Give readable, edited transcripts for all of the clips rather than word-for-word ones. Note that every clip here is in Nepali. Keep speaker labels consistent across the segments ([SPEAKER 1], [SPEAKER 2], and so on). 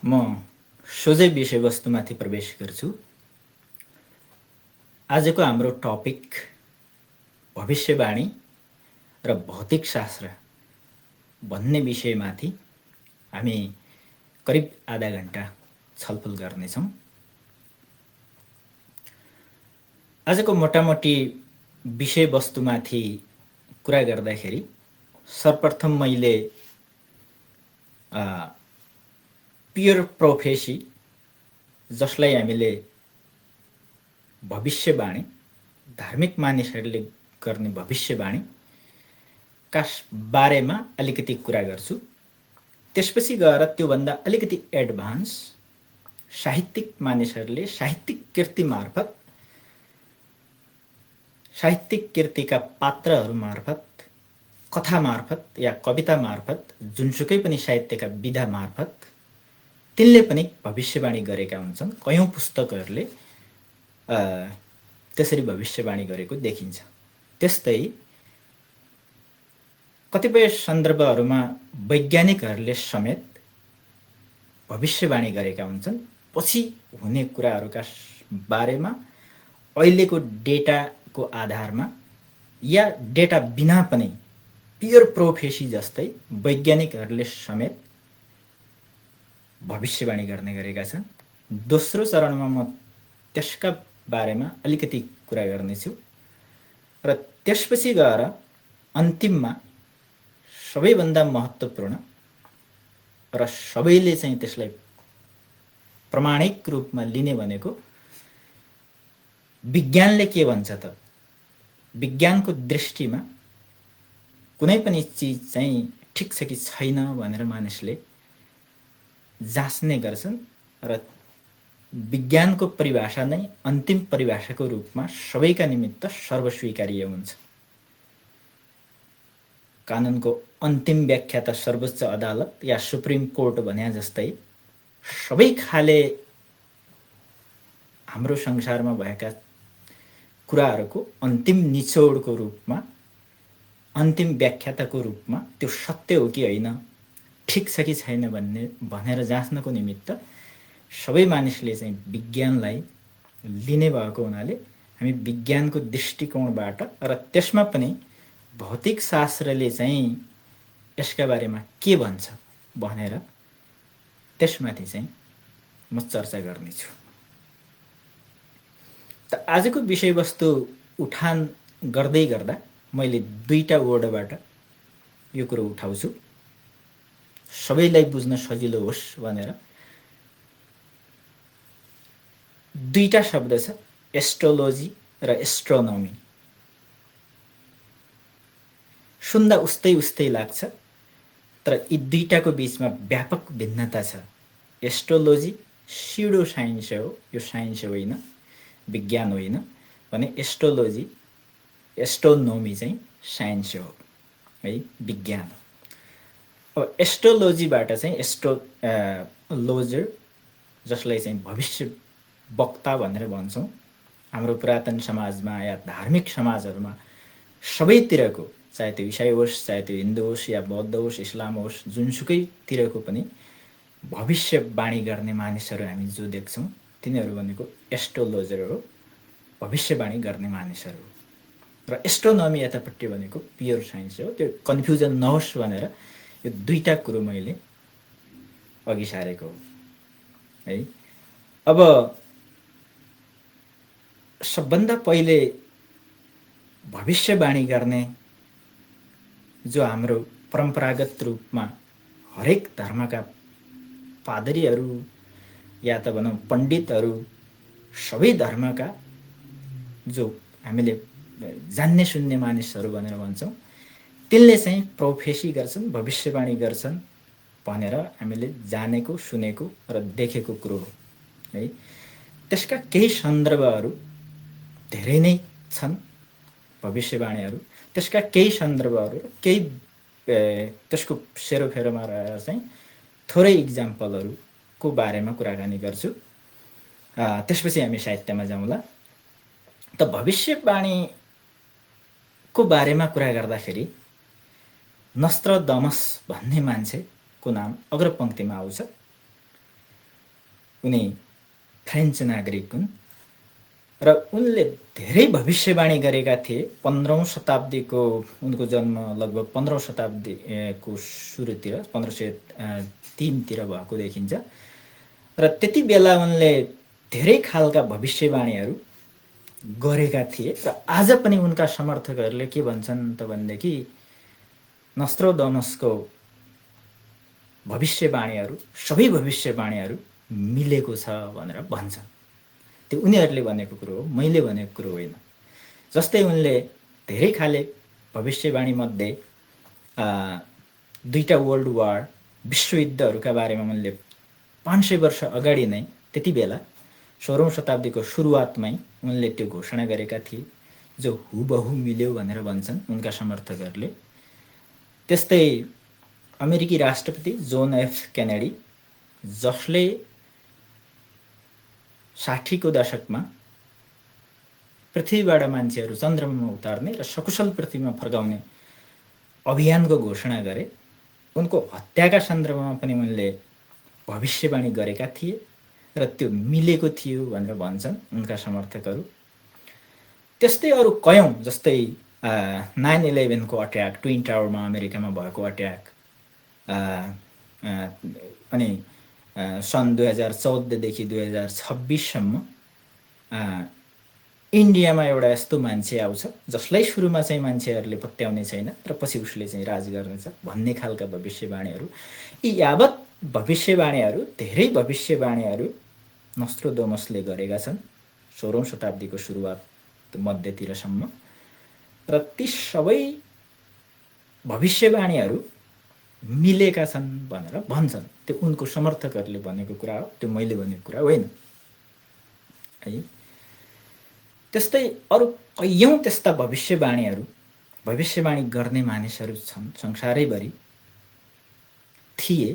[SPEAKER 1] म सोझै विषयवस्तुमाथि प्रवेश गर्छु। आजको हाम्रो टपिक भविष्यवाणी र भौतिक शास्त्र भन्ने विषयमाथि हामी करिब आधा घण्टा छलफल गर्नेछौँ। आजको मोटामोटी विषयवस्तुमाथि कुरा गर्दाखेरि सर्वप्रथम मैले पियर प्रोफेसी, जसलाई हामीले भविष्यवाणी, धार्मिक मानिसहरूले गर्ने भविष्यवाणी का बारेमा अलिकति कुरा गर्छु। त्यसपछि गएर त्योभन्दा अलिकति एडभान्स साहित्यिक मानिसहरूले साहित्यिक कृति मार्फत, साहित्यिक कृतिका पात्रहरू मार्फत, कथा मार्फत या कविता मार्फत, जुनसुकै पनि साहित्यका विधा मार्फत तिनले पनि भविष्यवाणी गरेका हुन्छन्। कयौं पुस्तकहरूले त्यसरी भविष्यवाणी गरेको देखिन्छ। त्यस्तै कतिपय सन्दर्भहरूमा वैज्ञानिकहरूले समेत भविष्यवाणी गरेका हुन्छन्। पछि हुने कुराहरूका बारेमा अहिलेको डेटाको आधारमा या डेटा बिना पनि पियर प्रोफेसी जस्तै वैज्ञानिकहरूले समेत भविष्यवाणी गर्ने गरेका छन्। दोस्रो चरणमा म त्यसका बारेमा अलिकति कुरा गर्नेछु र त्यसपछि गएर अन्तिममा सबैभन्दा महत्त्वपूर्ण र सबैले चाहिँ त्यसलाई प्रमाणिक रूपमा लिने भनेको विज्ञानले के भन्छ त, विज्ञानको दृष्टिमा कुनै पनि चिज चाहिँ ठिक छ कि छैन भनेर मानिसले जाँच्ने गर्छन् र विज्ञानको परिभाषा नै अन्तिम परिभाषाको रूपमा सबैका निमित्त सर्वस्वीकार्य हुन्छ। कानुनको अन्तिम व्याख्या त सर्वोच्च अदालत या सुप्रिम कोर्ट भने जस्तै सबै खाले हाम्रो संसारमा भएका कुराहरूको अन्तिम निचोडको रूपमा, अन्तिम व्याख्याताको रूपमा त्यो सत्य हो कि होइन, ठिक छ कि छैन भनेर जाँच्नको निमित्त सबै मानिसले चाहिँ विज्ञानलाई लिने भएको हुनाले हामी विज्ञानको दृष्टिकोणबाट र त्यसमा पनि भौतिक शास्त्रले चाहिँ यसका बारेमा के भन्छ भनेर त्यसमाथि चाहिँ म चर्चा गर्नेछु। त आजको विषयवस्तु उठान गर्दै गर्दा मैले दुईटा वर्डबाट यो कुरो उठाउँछु, सबैलाई बुझ्न सजिलो होस् भनेर। दुईटा शब्द छ, एस्ट्रोलोजी र एस्ट्रोनोमी। सुन्दा उस्तै उस्तै लाग्छ, तर यी दुईटाको बीचमा व्यापक भिन्नता छ। एस्ट्रोलोजी स्युडो साइन्स हो, यो साइन्स होइन, विज्ञान होइन भने एस्ट्रोलोजी, एस्ट्रोनोमी चाहिँ साइन्स हो है, विज्ञान हो। अब एस्ट्रोलोजीबाट चाहिँ एस्ट्रोलोजर, जसलाई चाहिँ भविष्य वक्ता भनेर भन्छौँ, हाम्रो पुरातन समाजमा या धार्मिक समाजहरूमा सबैतिरको, चाहे त्यो इसाई होस्, चाहे त्यो हिन्दू होस् या बौद्ध होस्, इस्लाम होस्, जुनसुकैतिरको पनि भविष्यवाणी गर्ने मानिसहरू हामी जो देख्छौँ तिनीहरू भनेको एस्ट्रोलोजर हो, भविष्यवाणी गर्ने मानिसहरू हो। र एस्ट्रोनोमी यतापट्टि भनेको प्योर साइन्स हो। त्यो कन्फ्युजन नहोस् भनेर यो दुईटा कुरो मैले अघि सारेको हो है। अब सबभन्दा पहिले भविष्यवाणी गर्ने जो हाम्रो परम्परागत रूपमा हरेक धर्मका पादरीहरू या त भनौँ पण्डितहरू, सबै धर्मका जो हामीले जान्ने सुन्ने मानिसहरू भनेर भन्छौँ, तिनले चाहिँ प्रोफेसी गर्छन्, भविष्यवाणी गर्छन् भनेर हामीले जानेको, सुनेको र देखेको कुरो हो है। त्यसका केही सन्दर्भहरू धेरै नै छन् भविष्यवाणीहरू, त्यसका केही सन्दर्भहरू, केही त्यसको सेरोफेरोमा रहेर चाहिँ थोरै इक्जाम्पलहरूको बारेमा कुराकानी गर्छु। त्यसपछि हामी साहित्यमा जाउँला। त भविष्यवाणीको बारेमा कुरा गर्दाखेरि नस्त्रदामस भन्ने मान्छेको नाम अग्रपङ्क्तिमा आउँछ। उनी फ्रेन्च नागरिक हुन् र उनले धेरै भविष्यवाणी गरेका थिए। 15औं शताब्दीको उनको जन्म लगभग 15औं शताब्दीको सुरुतिर 1503तिर भएको देखिन्छ र त्यति बेला उनले धेरै खालका भविष्यवाणीहरू गरेका थिए र आज पनि उनका समर्थकहरूले के भन्छन् त भनेदेखि नस्ट्राडामसको भविष्यवाणीहरू सबै भविष्यवाणीहरू मिलेको छ भनेर भन्छन्। त्यो उनीहरूले भनेको कुरो हो, मैले भनेको कुरो होइन। जस्तै उनले धेरै खाले भविष्यवाणी मध्ये दुईटा वर्ल्ड वार विश्वयुद्धहरूका बारेमा उनले 500 वर्ष अगाडि नै त्यति बेला 16औं शताब्दीको सुरुवातमै उनले त्यो घोषणा गरेका थिए, जो हुबहु मिल्यो भनेर भन्छन् उनका समर्थकहरूले। त्यस्तै अमेरिकी राष्ट्रपति जोन एफ केनेडी, जसले 60 को दशकमा पृथ्वीबाट मान्छेहरू चन्द्रमामा उतार्ने र सकुशल पृथ्वीमा फर्काउने अभियानको घोषणा गरे, उनको हत्याका सन्दर्भमा पनि उनले भविष्यवाणी गरेका थिए र त्यो मिलेको थियो भनेर भन्छन् उनका समर्थकहरू। त्यस्तै अरू कयौं, जस्तै 9/11 को अट्याक, ट्विन टावरमा अमेरिकामा भएको अट्याक, अनि सन् 2014 देखि 2026 सम्म इन्डियामा एउटा यस्तो मान्छे आउँछ जसलाई सुरुमा चाहिँ मान्छेहरूले पत्याउने छैन र पछि उसले चाहिँ राज गर्नेछ भन्ने खालका भविष्यवाणीहरू। यी यावत भविष्यवाणीहरू, धेरै भविष्यवाणीहरू नस्ट्राडामसले गरेका छन् 16औं शताब्दीको सुरुवात मध्यतिरसम्म र ती सबै भविष्यवाणीहरू मिलेका छन् भनेर भन्छन्। त्यो उनको समर्थकहरूले भनेको कुरा हो, त्यो मैले भनेको कुरा होइन है। त्यस्तै अरू कयौं त्यस्ता भविष्यवाणी गर्ने मानिसहरू छन् संसारैभरि, थिए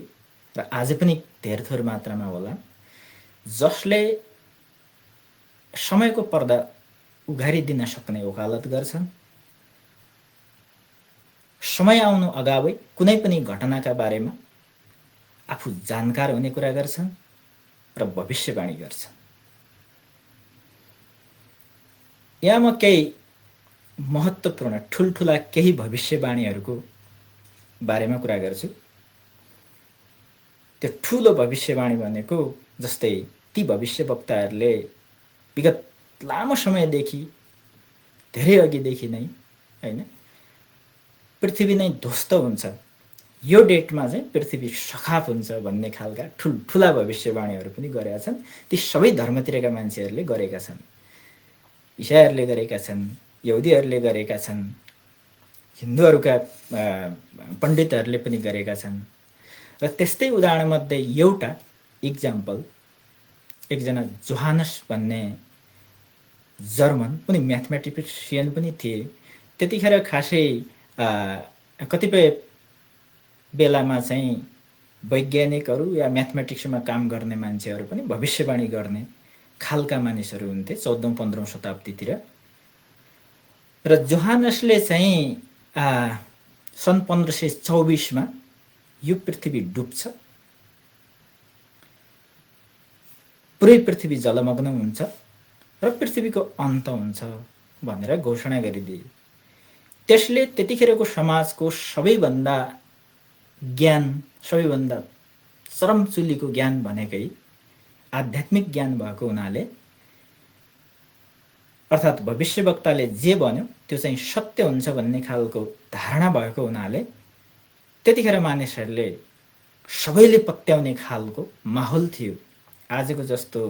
[SPEAKER 1] र आज पनि धेर थोर मात्रामा होला, जसले समयको पर्दा उघारिदिन सक्ने वकालत गर्छन्। समय आउनु अगावै कुनै पनि घटनाका बारेमा आफू जानकार हुने कुरा गर्छन् र भविष्यवाणी गर्छन्। यहाँ म केही महत्त्वपूर्ण ठुल्ठुला केही भविष्यवाणीहरूको बारेमा कुरा गर्छु। त्यो ठुलो भविष्यवाणी भनेको जस्तै ती भविष्यवक्ताहरूले विगत लामो समयदेखि, धेरै अघिदेखि नै हैन, पृथ्वी नै ध्वस्त हुन्छ, यो डेटमा चाहिँ पृथ्वी सखाप हुन्छ भन्ने खालका ठुल्ठुला भविष्यवाणीहरू पनि गरेका छन्। ती सबै धर्मतिरका मान्छेहरूले गरेका छन्। इसाईहरूले गरेका छन्, यहुदीहरूले गरेका छन्, हिन्दूहरूका पण्डितहरूले पनि गरेका छन्। र त्यस्तै उदाहरणमध्ये एउटा इक्जाम्पल, एकजना जोहानस भन्ने जर्मन पनि म्याथमेटिसियन पनि थिए। त्यतिखेर खासै कतिपय बेलामा चाहिँ वैज्ञानिकहरू या म्याथमेटिक्समा काम गर्ने मान्छेहरू पनि भविष्यवाणी गर्ने खालका मानिसहरू हुन्थे 14औं-15औं शताब्दीतिर। र जोहानसले चाहिँ सन् 1524 मा यो पृथ्वी डुब्छ, पुरै पृथ्वी जलमग्न हुन्छ र पृथ्वीको अन्त हुन्छ भनेर घोषणा गरिदिए। त्यसले त्यतिखेरको समाजको सबैभन्दा ज्ञान, सबैभन्दा चरमचुलीको ज्ञान भनेकै आध्यात्मिक ज्ञान भएको हुनाले, अर्थात् भविष्यवक्ताले जे भन्यो त्यो चाहिँ सत्य हुन्छ भन्ने खालको धारणा भएको हुनाले त्यतिखेर मानिसहरूले सबैले पत्याउने खालको माहौल थियो। आजको जस्तो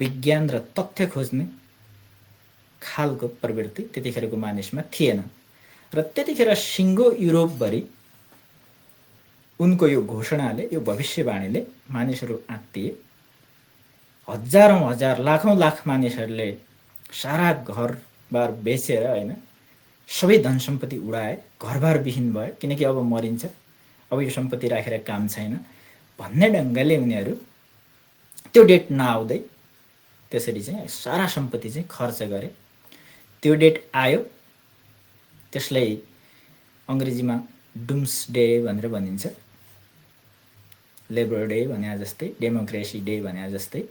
[SPEAKER 1] विज्ञान र तथ्य खोज्ने खालको प्रवृत्ति त्यतिखेरको मानिसमा थिएन र त्यतिखेर सिङ्गो युरोपभरि उनको यो घोषणाले, यो भविष्यवाणीले मानिसहरू आत्तिए। हजारौं हजार, लाखौं लाख मानिसहरूले सारा घरबार बेचेर हैन, सबै धन सम्पत्ति उडाए, घरबार विहीन भए, किनकि अब मरिन्छ, अब यो सम्पत्ति राखेर काम छैन भन्ने ढङ्गले उनीहरू त्यो डेट नआउँदै त्यसरी चाहिँ सारा सम्पत्ति चाहिँ खर्च गरे। त्यो डेट आयो, त्यसलाई अङ्ग्रेजीमा डुम्सडे भनेर भनिन्छ। लेबर डे भने जस्तै, डेमोक्रेसी डे भने जस्तै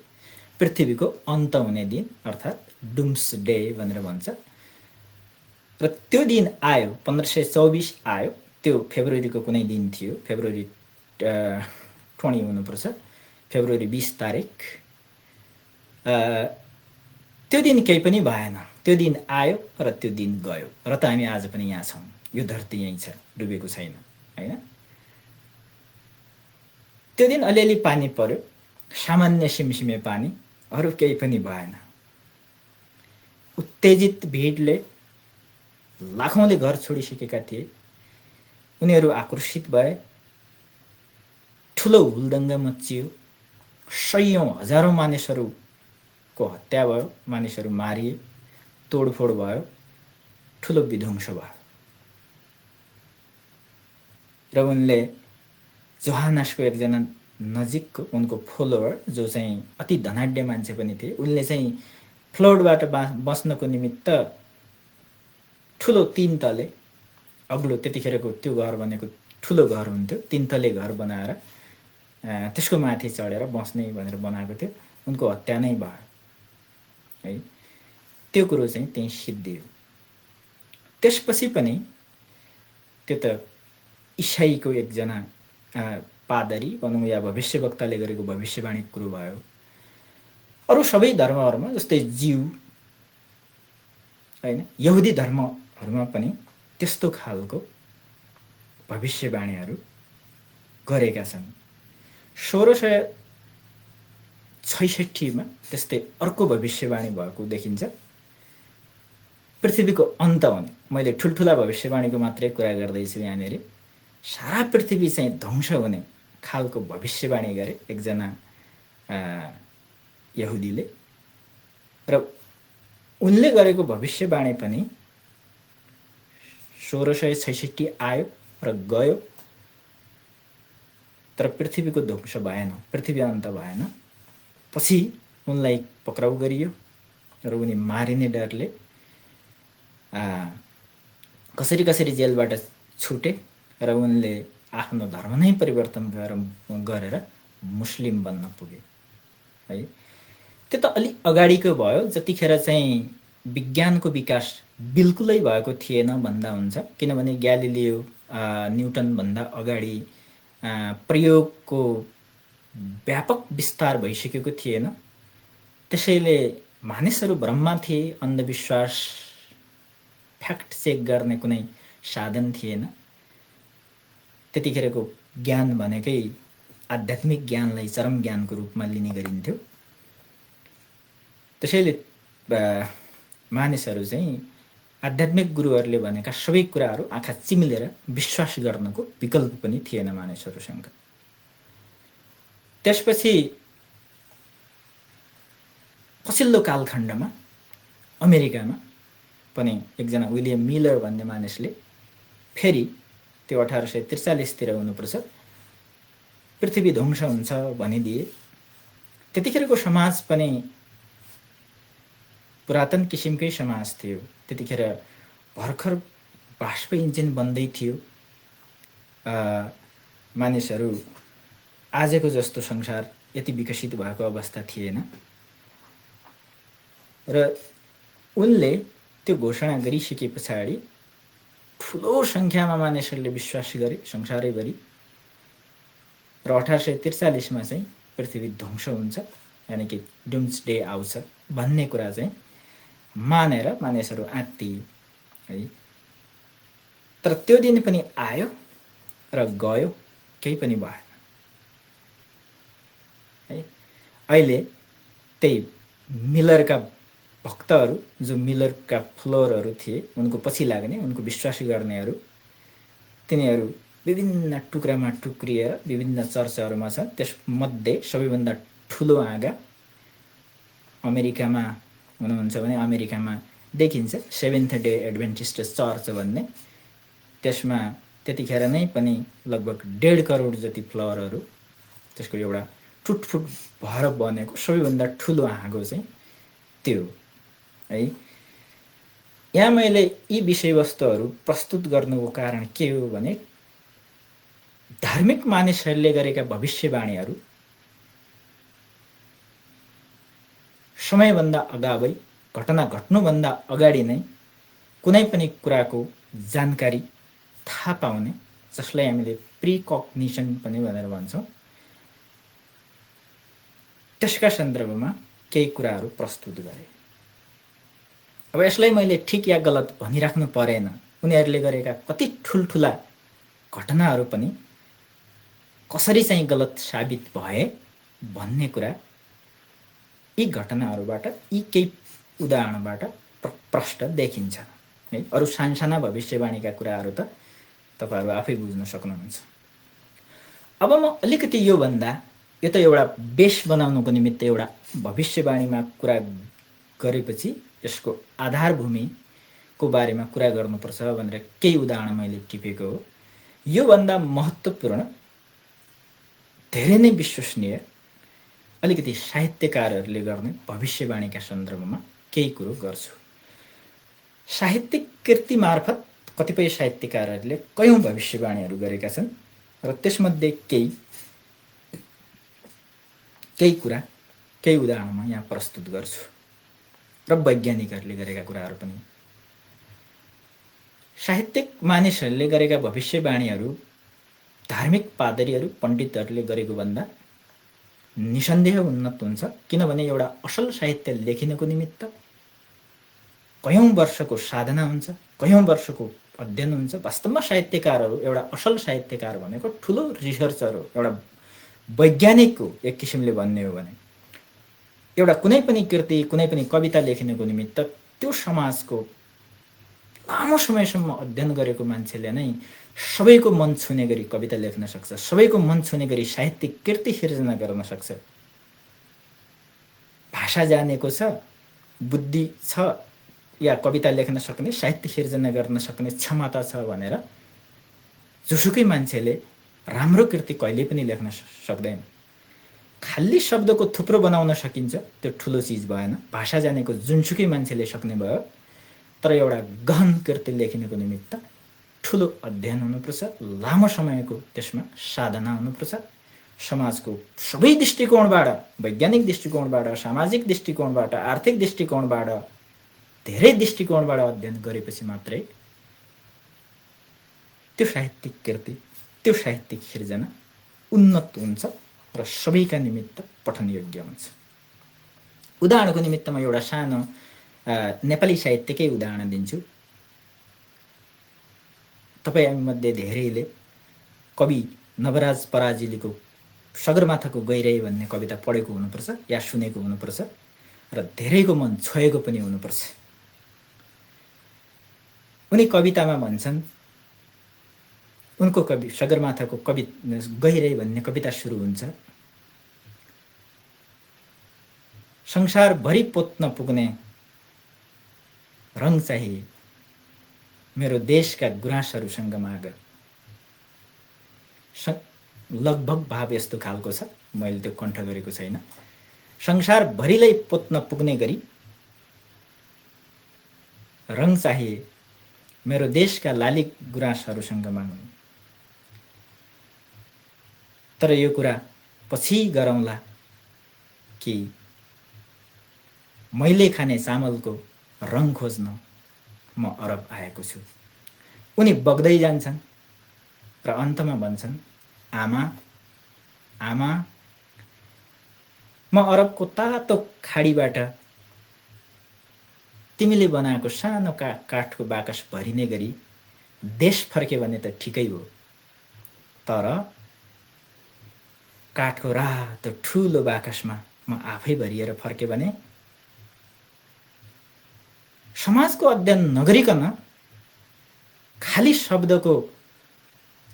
[SPEAKER 1] पृथ्वीको अन्त हुने दिन अर्थात् डुम्स डे भनेर भन्छ। र त्यो दिन आयो, 1524 आयो। त्यो फेब्रुअरीको कुनै दिन थियो, फेब्रुअरी 20 हुनुपर्छ, फेब्रुअरी 20 तारिक। त्यो दिन केही पनि भएन, त्यो दिन आयो र त्यो दिन गयो, र त हामी आज पनि यहाँ छौँ। यो धरती यहीँ छ, डुबेको छैन, होइन? त्यो दिन अलिअलि पानी पर्यो, सामान्य सिमसिमे पानी, अरू केही पनि भएन। उत्तेजित भिडले, लाखौँले घर छोडिसकेका थिए, उनीहरू आक्रोशित भए, ठुलो हुलदङ्ग मच्चियो, सयौँ हजारौँ मानिसहरूको हत्या भयो, मानिसहरू मारिए, तोडफोड भयो, ठुलो विध्वंस भयो। र उनले जोहानसको एकजना नजिकको उनको फलोवर, जो चाहिँ अति धनाढ्य मान्छे पनि थिए, उनले चाहिँ फ्लडबाट बस्नको निमित्त ठुलो 3 तले अग्लो, त्यतिखेरको त्यो घर भनेको ठुलो घर हुन्थ्यो, 3 तले घर बनाएर त्यसको माथि चढेर बस्ने भनेर बनाएको थियो। उनको हत्या नै भयो है। त्यो कुरो चाहिँ त्यही सिद्धियो। त्यसपछि पनि त्यो त इसाईको एकजना पादरी भनौँ या भविष्यवक्ताले गरेको भविष्यवाणी कुरो भयो। अरू सबै धर्महरूमा जस्तै जीव होइन, यहुदी धर्महरूमा पनि त्यस्तो खालको भविष्यवाणीहरू गरेका छन्। 1666 मा त्यस्तै अर्को भविष्यवाणी भएको देखिन्छ। पृथ्वीको अन्त हुने, मैले ठुल्ठुला भविष्यवाणीको मात्रै कुरा गर्दैछु यहाँनिर, सारा पृथ्वी चाहिँ ध्वंस हुने खालको भविष्यवाणी गरे एकजना यहुदीले। र उनले गरेको भविष्यवाणी पनि 1666 आयो र गयो, तर पृथ्वीको ध्वंस भएन, पृथ्वी अन्त भएन। पछि उनलाई पक्राउ गरियो र उनी मारिने डरले कसरी कसरी जेलबाट छुटे र उनले आफ्नो धर्म नै परिवर्तन गरेर मुस्लिम बन्न पुगे है। त्यो त अलि अगाडिको भयो, जतिखेर चाहिँ विज्ञानको विकास बिल्कुलै भएको थिएन भन्दा हुन्छ। किनभने ग्यालिलियो न्युटनभन्दा अगाडि प्रयोगको व्यापक विस्तार भइसकेको थिएन। त्यसैले मानिसहरू भ्रममा थिए, अन्धविश्वास फ्याक्ट चेक गर्ने कुनै साधन थिएन। त्यतिखेरको ज्ञान भनेकै आध्यात्मिक ज्ञानलाई चरम ज्ञानको रूपमा लिने गरिन्थ्यो। त्यसैले मानिसहरू चाहिँ आध्यात्मिक गुरुहरूले भनेका सबै कुराहरू आँखा चिम्लेर विश्वास गर्नको विकल्प पनि थिएन मानिसहरूसँग। त्यसपछि पछिल्लो कालखण्डमा अमेरिकामा पनि एकजना विलियम मिलर भन्ने मानिसले फेरि त्यो 1843 तिर हुनुपर्छ, पृथ्वी ध्वंस हुन्छ भनिदिए। त्यतिखेरको समाज पनि पुरातन किसिमकै समाज थियो। त्यतिखेर भर्खर बाष्प इन्जिन बन्दै थियो। मानिसहरू आजको जस्तो संसार यति विकसित भएको अवस्था थिएन। र उनले त्यो घोषणा गरिसके पछाडि ठुलो सङ्ख्यामा मानिसहरूले विश्वास गरे संसारैभरि। र 1843 मा चाहिँ पृथ्वी ध्वंस हुन्छ, यानि कि डुम्स डे आउँछ भन्ने कुरा चाहिँ मानेर मानिसहरू आत्तिए है। तर त्यो दिन पनि आयो र गयो, केही पनि भएन है। अहिले त्यही मिलरका भक्तहरू, जो मिलरका फ्लोरहरू थिए, उनको पछि लाग्ने, उनको विश्वास गर्नेहरू, तिनीहरू विभिन्न टुक्रामा टुक्रिएर विभिन्न चर्चहरूमा छन्। त्यसमध्ये सबैभन्दा ठुलो आँगा अमेरिकामा हुनुहुन्छ भने अमेरिकामा देखिन्छ सेभेन्थ डे एडभेन्टिस्ट चर्च भन्ने। त्यसमा त्यतिखेर नै पनि लगभग 1.5 करोड जति फ्लोरहरू, त्यसको एउटा टुटफुट भएर बनेको सबैभन्दा ठुलो हाँगो चाहिँ त्यो है। यहाँ मैले यी विषयवस्तुहरू प्रस्तुत गर्नुको कारण के हो भने धार्मिक मानिसहरूले गरेका भविष्यवाणीहरू समयभन्दा अगावै, घटना घट्नुभन्दा अगाडि नै कुनै पनि कुराको जानकारी थाहा पाउने, जसलाई हामीले प्रिकग्निसन पनि भनेर भन्छौँ, त्यसका सन्दर्भमा केही कुराहरू प्रस्तुत गरे। अब यसलाई मैले ठिक या गलत भनिराख्नु परेन। उनीहरूले गरेका कति ठुल्ठुला घटनाहरू पनि कसरी चाहिँ गलत साबित भए भन्ने कुरा यी घटनाहरूबाट, यी केही उदाहरणबाट प्रष्ट देखिन्छ है। अरू सानसाना भविष्यवाणीका कुराहरू त तपाईहरु आफै बुझ्न सक्नुहुन्छ। अब म अलिकति यो त एउटा बेस बनाउनको निमित्त एउटा भविष्यवाणीमा कुरा गरेपछि यसको आधारभूमिको बारेमा कुरा गर्नुपर्छ भनेर केही उदाहरण मैले टिपेको हो। यो भन्दा महत्त्वपूर्ण, धेरै नै विश्वसनीय अलिकति साहित्यकारहरूले गर्ने भविष्यवाणीका सन्दर्भमा केही कुरो गर्छु। साहित्यिक कृति मार्फत कतिपय साहित्यकारहरूले कयौं भविष्यवाणीहरू गरेका छन् र त्यसमध्ये केही उदाहरणमा यहाँ प्रस्तुत गर्छु र वैज्ञानिकहरूले गरेका कुराहरू पनि। साहित्यिक मानिसहरूले गरेका भविष्यवाणीहरू धार्मिक पादरीहरू, पण्डितहरूले गरेको भन्दा निसन्देह उन्नत हुन्छ, किनभने एउटा असल साहित्य लेखिनको निमित्त कयौं वर्षको साधना हुन्छ, कयौं वर्षको अध्ययन हुन्छ। वास्तवमा साहित्यकारहरू, एउटा असल साहित्यकार भनेको ठुलो रिसर्चर हो, एउटा वैज्ञानिक हो एक किसिमले भन्ने हो भने। एउटा कुनै पनि कृति, कुनै पनि कविता लेखिनको निमित्त त्यो समाजको लामो समयसम्म अध्ययन गरेको मान्छेले नै सबैको मन छुने गरी कविता लेख्न सक्छ, सबैको मन छुने गरी साहित्यिक कृति सिर्जना गर्न सक्छ। भाषा जानेको छ, बुद्धि छ, या कविता लेख्न सक्ने, साहित्य सिर्जना गर्न सक्ने क्षमता छ भनेर जोसुकै मान्छेले राम्रो कृति कहिले पनि लेख्न सक्दैन। खाली शब्दको थुप्रो बनाउन सकिन्छ, त्यो ठुलो चिज भएन। भाषा जानेको जुनसुकै मान्छेले सक्ने भयो, तर एउटा गहन कृति लेखिनको निमित्त ठुलो अध्ययन हुनुपर्छ, लामो समयको त्यसमा साधना हुनुपर्छ। समाजको सबै दृष्टिकोणबाट, वैज्ञानिक दृष्टिकोणबाट, सामाजिक दृष्टिकोणबाट, आर्थिक दृष्टिकोणबाट, धेरै दृष्टिकोणबाट अध्ययन गरेपछि मात्रै त्यो साहित्यिक कृति, त्यो साहित्यिक सिर्जना उन्नत हुन्छ र सबैका निमित्त पठनयोग्य हुन्छ। उदाहरणको निमित्त म एउटा सानो नेपाली साहित्यकै उदाहरण दिन्छु। तपाईमध्ये धेरैले कवि नवराज पराजुलीको सगरमाथाको गहिराई भन्ने कविता पढेको हुनुपर्छ या सुनेको हुनुपर्छ र धेरैको मन छोएको पनि हुनुपर्छ। उनी कवितामा भन्छन्, उनको कवि सगरमाथाको कवि गहिराई भन्ने कविता सुरु हुन्छ, संसारभरि पोत्न पुग्ने रङ चाहिए मेरो देशका गुराँसहरूसँग माग। लगभग भाव यस्तो खालको छ, मैले त्यो कण्ठ गरेको छैन। संसारभरिलाई पोत्न पुग्ने गरी रङ चाहिए मेरो देशका लाली गुराँसहरूसँग माग्नु। तर यो कुरा पछि गरौँला कि मैले खाने चामलको रङ खोज्न म अरब आएको छु। उनी बग्दै जान्छन् र अन्तमा भन्छन्, आमा आमा म अरबको तातो खाडीबाट तिमीले बनाएको सानो काठको बाकस भरिने गरी देश फर्के भने त ठिकै हो, तर काठको रातो ठुलो बाकसमा म आफै भरिएर फर्के भने समाजको अध्ययन नगरिकन खाली शब्दको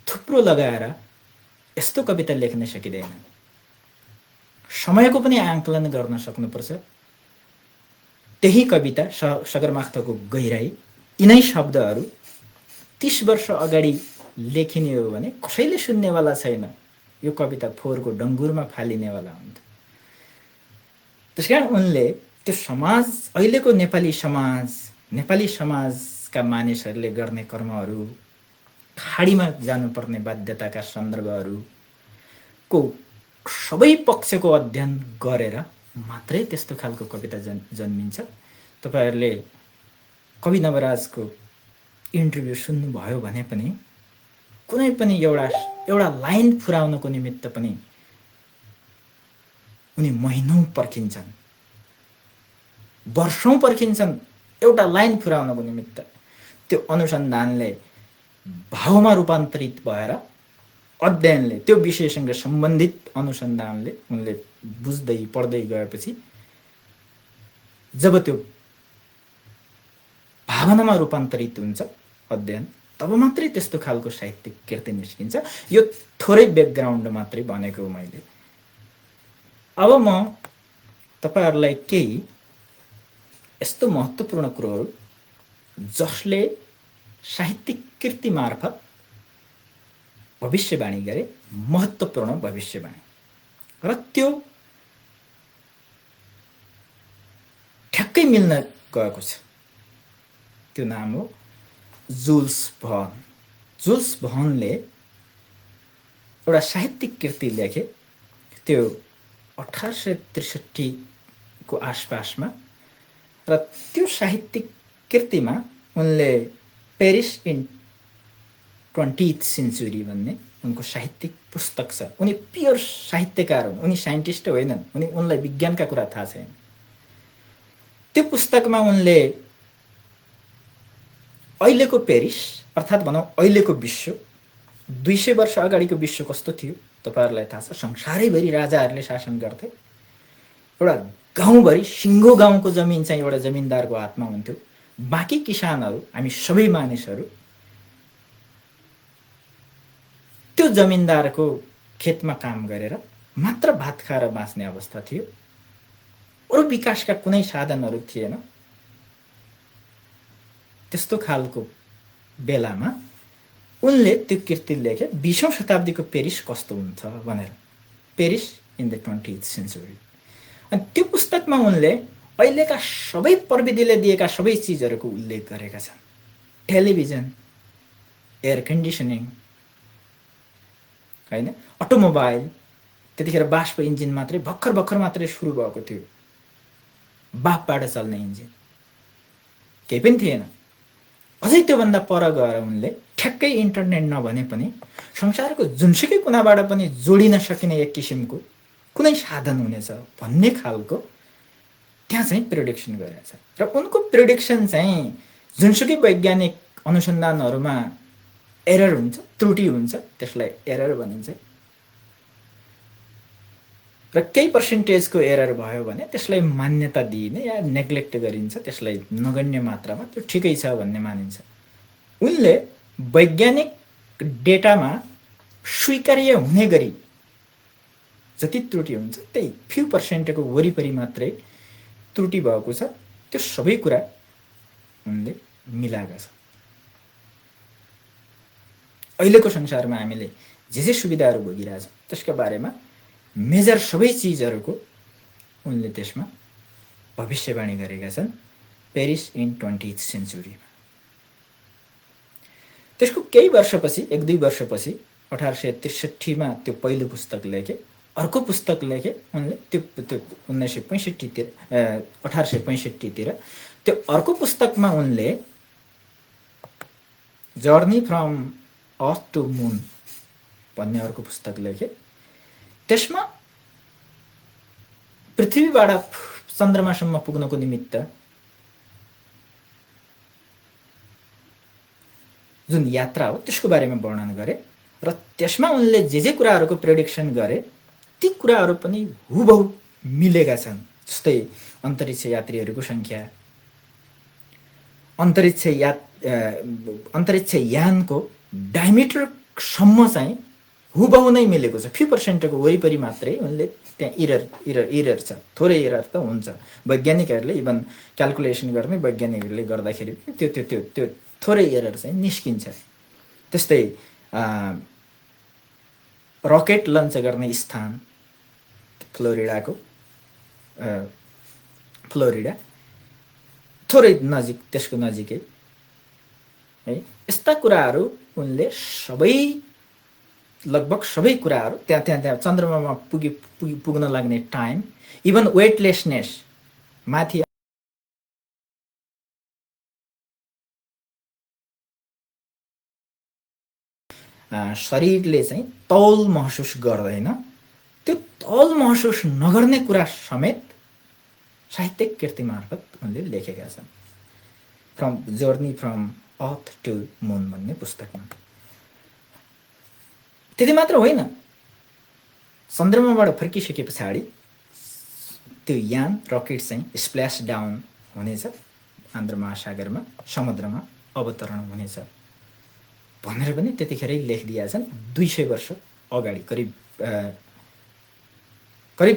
[SPEAKER 1] थुप्रो लगाएर यस्तो कविता लेख्न सकिँदैन। समयको पनि आंकलन गर्न सक्नुपर्छ। त्यही कविता सगरमाथाको गहिराई, यिनै शब्दहरू 30 वर्ष अगाडि लेखिने हो भने कसैले सुन्नेवाला छैन। यो कविता फोहोरको डङ्गुरमा फालिनेवाला हुन्थ्यो। त्यसकारण उनले त्यो समाज, अहिलेको नेपाली समाजका मानिसहरूले गर्ने कर्महरू, खाडीमा जानुपर्ने बाध्यताका सन्दर्भहरूको सबै पक्षको अध्ययन गरेर मात्रै त्यस्तो खालको कविता जन्मिन्छ। तपाईहरूले कवि नवराजको इन्टरभ्यू सुन्नुभयो भने पनि कुनै पनि एउटा लाइन फुराउनको निमित्त पनि उनी महिनौँ पर्खिन्छन्, वर्षौँ पर्खिन्छन् एउटा लाइन फुराउनको निमित्त। त्यो अनुसन्धानले भावमा रूपान्तरित भएर अध्ययनले, त्यो विषयसँग सम्बन्धित अनुसन्धानले उनले बुझ्दै पढ्दै गएपछि जब त्यो भावनामा रूपान्तरित हुन्छ अध्ययन, तब मात्रै त्यस्तो खालको साहित्यिक कृति निस्किन्छ। यो थोरै ब्याकग्राउन्ड मात्रै भनेको मैले। अब म तपाईहरूलाई केही यस्तो महत्त्वपूर्ण कुरोहरू जसले साहित्यिक कृति मार्फत भविष्यवाणी गरे, महत्त्वपूर्ण भविष्यवाणी, र त्यो ठ्याक्कै मिल्न गएको छ। त्यो नाम हो जुल्स भर्न। जुल्स भर्नले एउटा साहित्यिक कृति लेखे, त्यो 1863 को आसपासमा, र त्यो साहित्यिक कृतिमा उनले पेरिस इन 20th सेन्चुरी भन्ने उनको साहित्यिक पुस्तक छ। उनी प्योर साहित्यकार हुन्, उनी साइन्टिस्ट होइनन्, उनलाई विज्ञानका कुरा थाहा छैन। त्यो पुस्तकमा उनले अहिलेको पेरिस अर्थात् भनौँ अहिलेको विश्व, 200 वर्ष अगाडिको विश्व कस्तो थियो तपाईहरूलाई थाहा छ। संसारैभरि राजाहरूले शासन गर्थे। एउटा गाउँभरि सिङ्गो गाउँको जमिन चाहिँ एउटा जमिनदारको हातमा हुन्थ्यो। बाँकी किसानहरू, हामी सबै मानिसहरू त्यो जमिनदारको खेतमा काम गरेर मात्र भात खाएर बाँच्ने अवस्था थियो। अरू विकासका कुनै साधनहरू थिएन। त्यस्तो खालको बेलामा उनले त्यो कृति लेखे, 20औं शताब्दीको पेरिस कस्तो हुन्छ भनेर, Paris in the 20th century. अनि त्यो पुस्तकमा उनले अहिलेका सबै प्रविधिले दिएका सबै चिजहरूको उल्लेख गरेका छन्। टेलिभिजन, एयर कन्डिसनिङ, होइन, अटोमोबाइल, त्यतिखेर बाष्प इन्जिन मात्रै भर्खर मात्रै सुरु भएको थियो, बाफबाट चल्ने इन्जिन केही पनि थिएन। अझै त्योभन्दा पर गएर उनले ठ्याक्कै इन्टरनेट नभने पनि संसारको जुनसुकै कुनाबाट पनि जोडिन सकिने एक किसिमको कुनै साधन हुनेछ भन्ने खालको त्यहाँ चाहिँ प्रेडिक्सन गरेको छ। र उनको प्रेडिक्सन चाहिँ जुनसुकै वैज्ञानिक अनुसन्धानहरूमा एरर हुन्छ, त्रुटि हुन्छ, त्यसलाई एरर भनिन्छ। र केही पर्सेन्टेजको एरर भयो भने त्यसलाई मान्यता दिइने या नेग्लेक्ट गरिन्छ, त्यसलाई नगण्य मात्रामा त्यो ठिकै छ भन्ने मानिन्छ। उनले वैज्ञानिक डेटामा स्वीकार्य हुने गरी जति त्रुटि हुन्छ त्यही फ्यु पर्सेन्टको वरिपरि मात्रै त्रुटि भएको छ। त्यो सबै कुरा उनले मिलाएका छ। अहिलेको संसारमा हामीले जे सुविधाहरू भोगिरहेछौँ त्यसका बारेमा मेजर सबै चिजहरूको उनले त्यसमा भविष्यवाणी गरेका छन् पेरिस इन 20th सेन्चुरीमा। त्यसको केही वर्षपछि, 1-2 वर्षपछि 1863 मा त्यो पहिलो पुस्तक लेखे। अर्को पुस्तक लेखे उनले त्यो 1965 1865 तिर। त्यो अर्को पुस्तकमा उनले journey from earth to moon भन्ने अर्को पुस्तक लेखे। त्यसमा पृथ्वीबाट चन्द्रमासम्म पुग्नको निमित्त जुन यात्रा हो त्यसको बारेमा वर्णन गरे, र त्यसमा उनले जे कुराहरूको प्रेडिक्सन गरे ती कुराहरू पनि हुबहु मिलेका छन्। जस्तै अन्तरिक्ष यात्रीहरूको सङ्ख्या, अन्तरिक्ष यानको डायमिटरसम्म चाहिँ हुबहु नै मिलेको छ। फ्यु पर्सेन्टको वरिपरि मात्रै उनले त्यहाँ इरर छ, थोरै इरर त हुन्छ। वैज्ञानिकहरूले इभन क्यालकुलेसन गर्ने वैज्ञानिकहरूले गर्दाखेरि त्यो थोरै इरर चाहिँ निस्किन्छ। त्यस्तै रकेट लन्च गर्ने स्थान फ्लोरिडाको फ्लोरिडा थोरै नजिक, त्यसको नजिकै है, यस्ता कुराहरू उनले लगभग सबै कुराहरू त्यहाँ चन्द्रमामा पुग्न लाग्ने टाइम, इभन वेटलेसनेस माथि शरीरले चाहिँ तौल महसुस गर्दैन, त्यो तौल महसुस नगर्ने कुरा समेत साहित्यिक कृति मार्फत उनले लेखेका छन्। From journey from earth to moon भन्ने पुस्तकमा। त्यति मात्र होइन, चन्द्रमाबाट फर्किसके पछाडि त्यो यान रकेट चाहिँ स्प्ल्यास डाउन हुनेछ आन्ध्र महासागरमा, समुद्रमा अवतरण हुनेछ भनेर पनि त्यतिखेरै लेखिदिएका छन्। 200 वर्ष अगाडि, करिब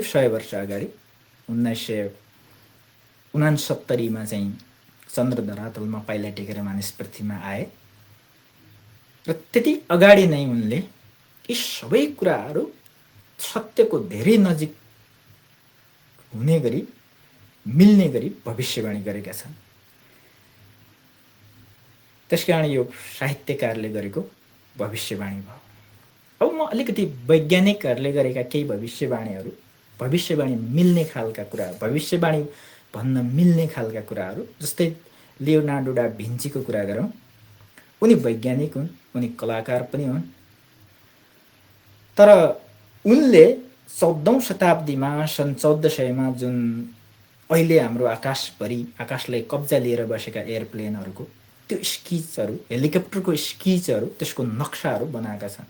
[SPEAKER 1] 100 वर्ष अगाडि 1969 चाहिँ चन्द्र धरातलमा पाइला टेकेर मानिस पृथ्वीमा आए र त्यति अगाडि नै उनले यी सबै कुराहरू सत्यको धेरै नजिक हुने गरी, मिल्ने गरी भविष्यवाणी गरेका छन्। त्यसकारण यो साहित्यकारले गरेको भविष्यवाणी भयो। अब म अलिकति वैज्ञानिकहरूले गरेका केही भविष्यवाणी मिल्ने खालका कुरा, भविष्यवाणी भन्न मिल्ने खालका कुराहरू, जस्तै लियोनार्डो डा भिन्चीको कुरा गरौँ। उनी वैज्ञानिक हुन्, उनी कलाकार पनि हुन्, तर उनले 14औं शताब्दीमा सन् 1400मा जुन अहिले हाम्रो आकाशलाई कब्जा लिएर बसेका एयरप्लेनहरूको त्यो स्केचहरू, हेलिकप्टरको स्केचहरू, त्यसको नक्साहरू बनाएका छन्।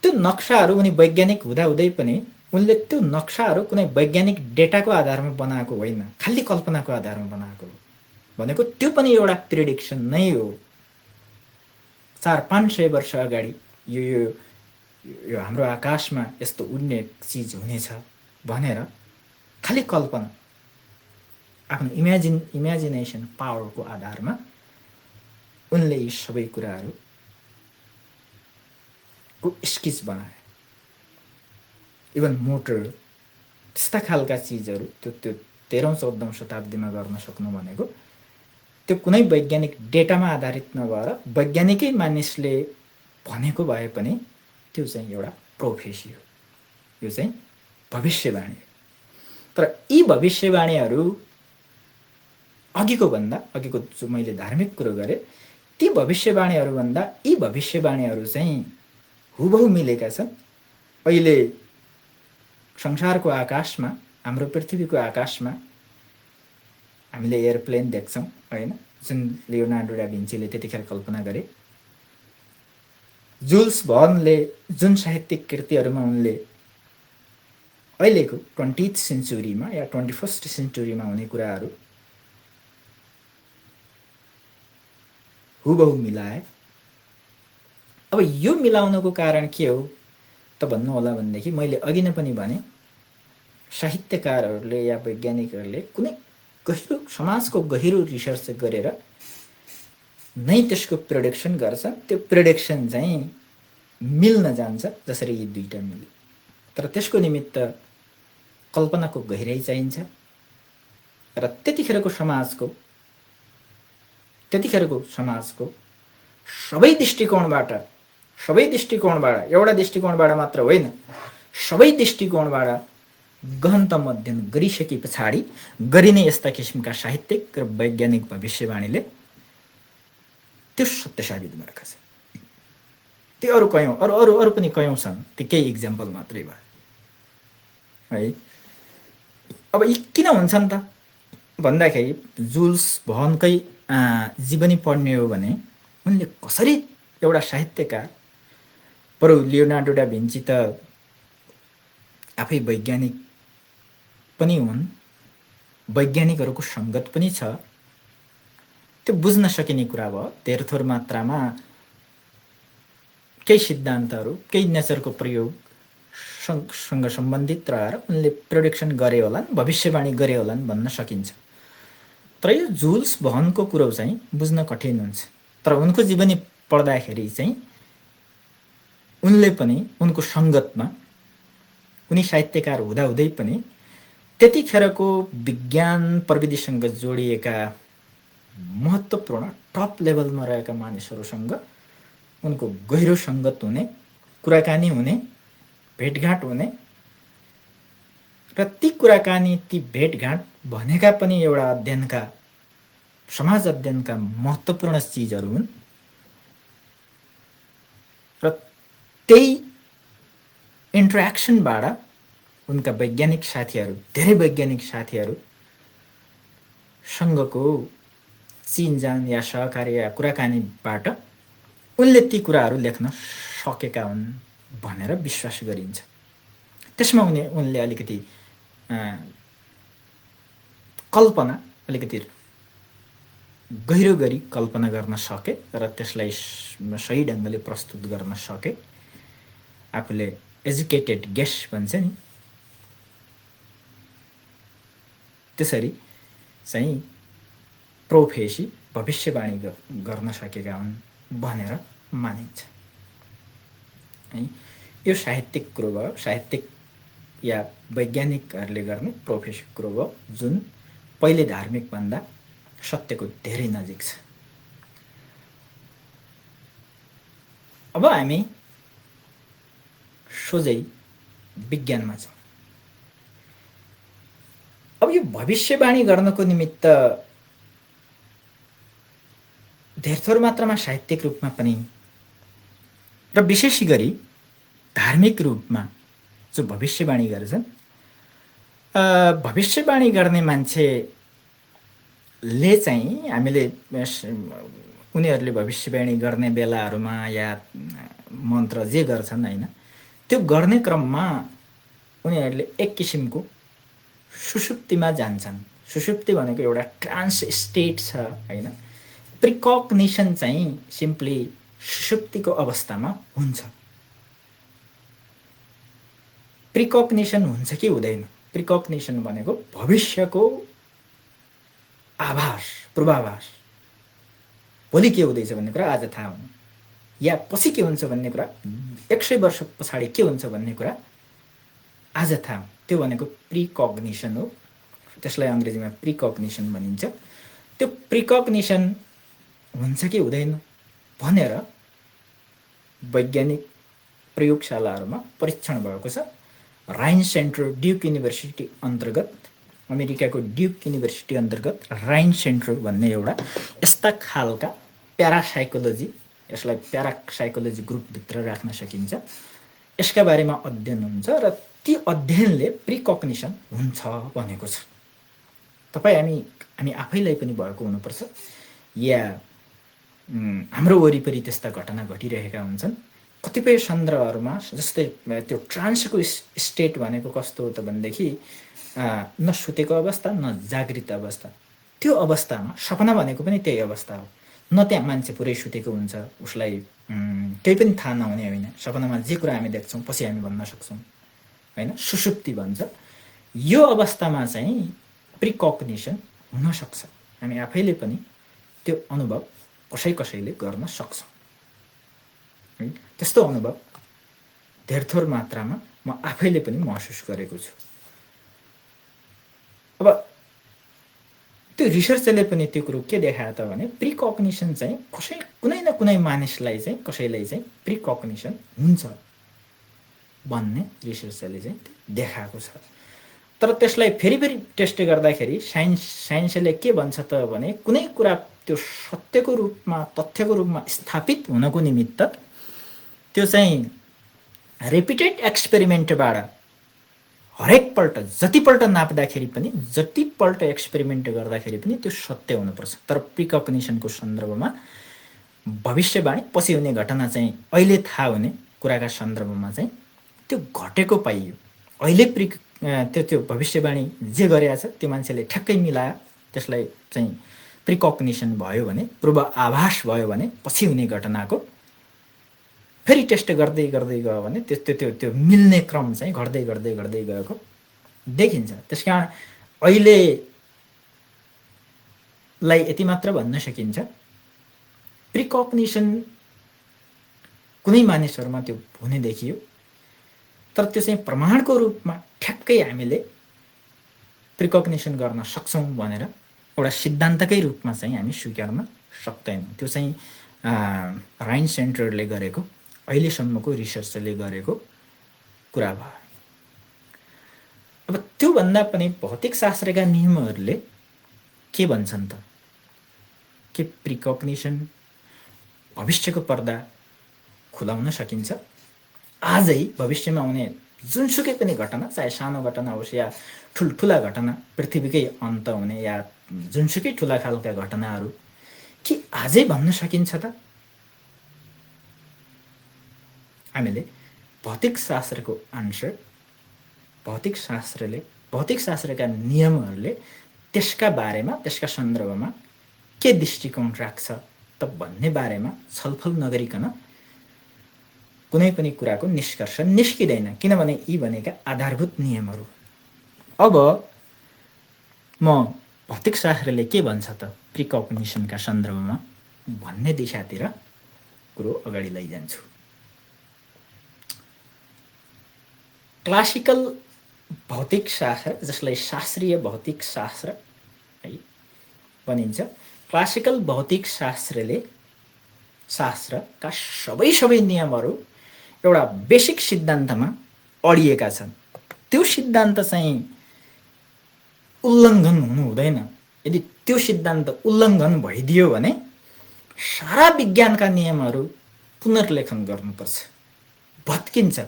[SPEAKER 1] त्यो नक्साहरू उनी वैज्ञानिक हुँदाहुँदै पनि उनले त्यो नक्साहरू कुनै वैज्ञानिक डेटाको आधारमा बनाएको होइन, खालि कल्पनाको आधारमा बनाएको हो। भनेको त्यो पनि एउटा प्रेडिक्सन नै हो। 400-500 वर्ष अगाडि यो हाम्रो आकाशमा यस्तो उड्ने चिज हुनेछ भनेर खालि कल्पना, आफ्नो इमेजिनेसन पावरको आधारमा उनले यी सबै कुराहरूको स्केच बनाए। इभन मोटर, त्यस्ता खालका चिजहरू त्यो 13औं-14औं शताब्दीमा गर्न सक्नु भनेको त्यो कुनै वैज्ञानिक डेटामा आधारित नभएर वैज्ञानिकै मानिसले भनेको भए पनि त्यो चाहिँ एउटा प्रोफेसी हो, यो चाहिँ भविष्यवाणी हो। तर यी भविष्यवाणीहरू अघिको जो मैले धार्मिक कुरो गरेँ, ती भविष्यवाणीहरूभन्दा यी भविष्यवाणीहरू चाहिँ हुबहु मिलेका छन्। अहिले संसारको आकाशमा, हाम्रो पृथ्वीको आकाशमा हामीले एयरप्लेन देख्छौँ होइन, जुन लियोनार्डो डा भिन्चीले त्यतिखेर कल्पना गरे। जुल्स भर्नले जुन साहित्यिक कृतिहरूमा उनले अहिलेको 20th सेन्चुरीमा या 21st सेन्चुरीमा हुने कुराहरू हुबहु मिलाए। अब यो मिलाउनको कारण के हो त भन्नु होला भनेदेखि, मैले अघि नै पनि भने, साहित्यकारहरूले या वैज्ञानिकहरूले कुनै गहिरो समाजको गहिरो रिसर्च गरेर नै त्यसको प्रेडिक्सन गर्छन्। त्यो प्रेडिक्सन चाहिँ मिल्न जान्छ जसरी यी दुईटा मिले। तर त्यसको निमित्त कल्पनाको गहिराई चाहिन्छ र त्यतिखेरको समाजको सबै दृष्टिकोणबाट, एउटा दृष्टिकोणबाट मात्र होइन, सबै दृष्टिकोणबाट गहन अध्ययन गरिसके पछाडि गरिने यस्ता किसिमका साहित्यिक र वैज्ञानिक भविष्यवाणीले त्यो सत्य साबित गरेका छन्। त्यो अरू पनि कयौँ छन्, त्यो केही इक्जाम्पल मात्रै भयो है। अब यी किन हुन्छन् त भन्दाखेरि, जुल्स भर्नकै जीवनी पढ्ने हो भने उनले कसरी एउटा साहित्यकार, बरु लियोनार्डो डा भिन्ची त आफै वैज्ञानिक पनि हुन्, वैज्ञानिकहरूको सङ्गत पनि छ, त्यो बुझ्न सकिने कुरा भयो। धेर थोर मात्रामा केही सिद्धान्तहरू, केही नेचरको प्रयोगसँग सम्बन्धित रहेर उनले प्रेडिक्सन गरे होलान्, भविष्यवाणी गरे होलान् भन्न सकिन्छ। तर यो जुल्स भर्नको कुरो चाहिँ बुझ्न कठिन हुन्छ। तर उनको जीवनी पढ्दाखेरि चाहिँ उनले पनि उनको सङ्गतमा, उनी साहित्यकार हुँदाहुँदै पनि त्यतिखेरको विज्ञान प्रविधिसँग जोडिएका महत्त्वपूर्ण टप लेभलमा रहेका मानिसहरूसँग उनको गहिरो सङ्गत हुने, कुराकानी हुने, भेटघाट हुने र ती कुराकानी, ती भेटघाट भनेका पनि एउटा अध्ययनका, समाज अध्ययनका महत्त्वपूर्ण चिजहरू हुन् र त्यही इन्ट्रेक्सनबाट उनका वैज्ञानिक साथीहरू, धेरै वैज्ञानिक साथीहरूसँगको चिनजान या सहकार्य या कुराकानीबाट उनले ती कुराहरू लेख्न सकेका हुन् भनेर विश्वास गरिन्छ। त्यसमा उनले अलिकति कल्पना, अलिकति गहिरो गरी कल्पना गर्न सके र त्यसलाई सही ढङ्गले प्रस्तुत गर्न सके। आफूले एजुकेटेड गेस भन्छ नि, त्यसरी चाहिँ प्रोफेसी भविष्यवाणी गर्न सकेका हुन् भनेर मानिन्छ है। यो साहित्यिक कुरो भयो, साहित्यिक या वैज्ञानिकहरूले गर्ने प्रोफेसी कुरो भयो, जुन पहिले धार्मिक भन्दा सत्यको धेरै नजिक छ। अब हामी सोझै विज्ञानमा छौँ। अब यो भविष्यवाणी गर्नको निमित्त धेर थोर मात्रामा साहित्यिक रूपमा पनि र विशेष गरी धार्मिक रूपमा जो भविष्यवाणी गर्छन्, भविष्यवाणी गर्ने मान्छेले चाहिँ हामीले उनीहरूले भविष्यवाणी गर्ने बेलाहरूमा या मन्त्र जे गर्छन् होइन, त्यो गर्ने क्रममा उनीहरूले एक किसिमको सुषुप्तिमा जान्छन्। सुषुप्ति भनेको एउटा ट्रान्स स्टेट छ होइन। प्रिकग्निसन चाहिँ सिम्पली सुषुप्तिको अवस्थामा हुन्छ। प्रिकग्निसन हुन्छ कि हुँदैन? प्रिकग्निसन भनेको भविष्यको आभास, पूर्वाभास। भोलि के हुँदैछ भन्ने कुरा आज थाहा हुनु, या पछि के हुन्छ भन्ने कुरा, 100 वर्ष पछाडि के हुन्छ भन्ने कुरा आज थाहा हुनु, त्यो भनेको प्रिकग्निसन हो। त्यसलाई अङ्ग्रेजीमा प्रिकग्निसन भनिन्छ। त्यो प्रिकग्निसन हुन्छ कि हुँदैन भनेर वैज्ञानिक प्रयोगशालाहरूमा परीक्षण भएको छ। राइन सेन्टर ड्युक युनिभर्सिटी अन्तर्गत, अमेरिकाको ड्युक युनिभर्सिटी अन्तर्गत राइन सेन्टर भन्ने एउटा यस्ता खालका प्यारासाइकोलोजी, यसलाई प्यारासाइकोलोजी ग्रुपभित्र राख्न सकिन्छ, यसका बारेमा अध्ययन हुन्छ र ती अध्ययनले प्रिकग्निसन हुन्छ भनेको छ। हामी आफैलाई पनि भएको हुनुपर्छ, या हाम्रो वरिपरि त्यस्ता घटना घटिरहेका हुन्छन्। कतिपय सन्दर्भहरूमा जस्तै त्यो ट्रान्सको स्टेट भनेको कस्तो हो त भनेदेखि न सुतेको अवस्था न जागृत अवस्था। त्यो अवस्थामा सपना भनेको पनि त्यही अवस्था हो। न त्यहाँ मान्छे पुरै सुतेको हुन्छ, उसलाई केही पनि थाहा नहुने होइन, सपनामा जे कुरा हामी देख्छौँ पछि हामी भन्न सक्छौँ होइन, सुषुप्ति भन्छ। यो अवस्थामा चाहिँ प्रिकग्निसन हुनसक्छ। हामी आफैले पनि त्यो अनुभव कसैले गर्न सक्छौँ। त्यस्तो अनुभव धेर थोर मात्रामा म आफैले पनि महसुस गरेको छु। अब त्यो रिसर्चले पनि त्यो कुरो के देखायो त भने प्रिकग्निसन चाहिँ कुनै न कुनै मानिसलाई चाहिँ, कसैलाई चाहिँ प्रिकग्निसन हुन्छ भन्ने रिसर्चले चाहिँ देखाएको छ। तर त्यसलाई फेरि टेस्ट गर्दाखेरि साइन्सले के भन्छ त भने कुनै कुरा त्यो सत्यको रूपमा, तथ्यको रूपमा स्थापित हुनको निमित्त त्यो चाहिँ रिपिटेड एक्सपेरिमेन्टबाट हरेकपल्ट जतिपल्ट नाप्दाखेरि पनि, जतिपल्ट एक्सपेरिमेन्ट गर्दाखेरि पनि त्यो सत्य हुनुपर्छ। तर प्रिकग्निसनको सन्दर्भमा भविष्यवाणी, पछि हुने घटना चाहिँ अहिले थाहा हुने कुराका सन्दर्भमा चाहिँ त्यो घटेको पाइयो। अहिले त्यो भविष्यवाणी जे गरेको छ त्यो मान्छेले ठ्याक्कै मिलायो, त्यसलाई चाहिँ प्रिकग्निसन भयो भने, पूर्व आभास भयो भने पछि हुने घटनाको फेरि टेस्ट गर्दै गयो भने त्यो मिल्ने क्रम चाहिँ घट्दै गएको देखिन्छ। त्यसकारण अहिलेलाई यति मात्र भन्न सकिन्छ, प्रिकग्निसन कुनै मानिसहरूमा त्यो हुने देखियो, तर त्यो चाहिँ प्रमाणको रूपमा ठ्याक्कै हामीले प्रिकग्निसन गर्न सक्छौँ भनेर एउटा सिद्धान्तकै रूपमा चाहिँ हामी स्वीकार्न सक्दैनौँ। त्यो चाहिँ राइन सेन्टरले गरेको अहिलेसम्मको रिसर्चले गरेको कुरा भयो। अब त्योभन्दा पनि भौतिकशास्त्रका नियमहरूले के भन्छन् त? के प्रिकग्निसन भविष्यको पर्दा खुलाउन सकिन्छ? आजै भविष्यमा हुने जुनसुकै पनि घटना, चाहे सानो घटना होस् या ठुल्ठुला घटना, पृथ्वीकै अन्त हुने या जुनसुकै ठुला खालका घटनाहरू के आजै भन्न सकिन्छ त? हामीले भौतिकशास्त्रको आन्सर, भौतिकशास्त्रका नियमहरूले त्यसका बारेमा, त्यसका सन्दर्भमा के दृष्टिकोण राख्छ त भन्ने बारेमा छलफल नगरिकन कुनै पनि कुराको निष्कर्ष निस्किँदैन, किनभने यी भनेका आधारभूत नियमहरू। अब म भौतिकशास्त्रले के भन्छ त प्रिकग्निसनका सन्दर्भमा भन्ने दिशातिर कुरो अगाडि लैजान्छु। क्लासिकल भौतिकशास्त्र, जसलाई शास्त्रीय भौतिकशास्त्र है भनिन्छ, क्लासिकल शास्त्रका सबै नियमहरू एउटा बेसिक सिद्धान्तमा अडिएका छन्। त्यो सिद्धान्त चाहिँ उल्लङ्घन हुनु हुँदैन। यदि त्यो सिद्धान्त उल्लङ्घन भइदियो भने सारा विज्ञानका नियमहरू पुनर्लेखन गर्नुपर्छ, भत्किन्छ,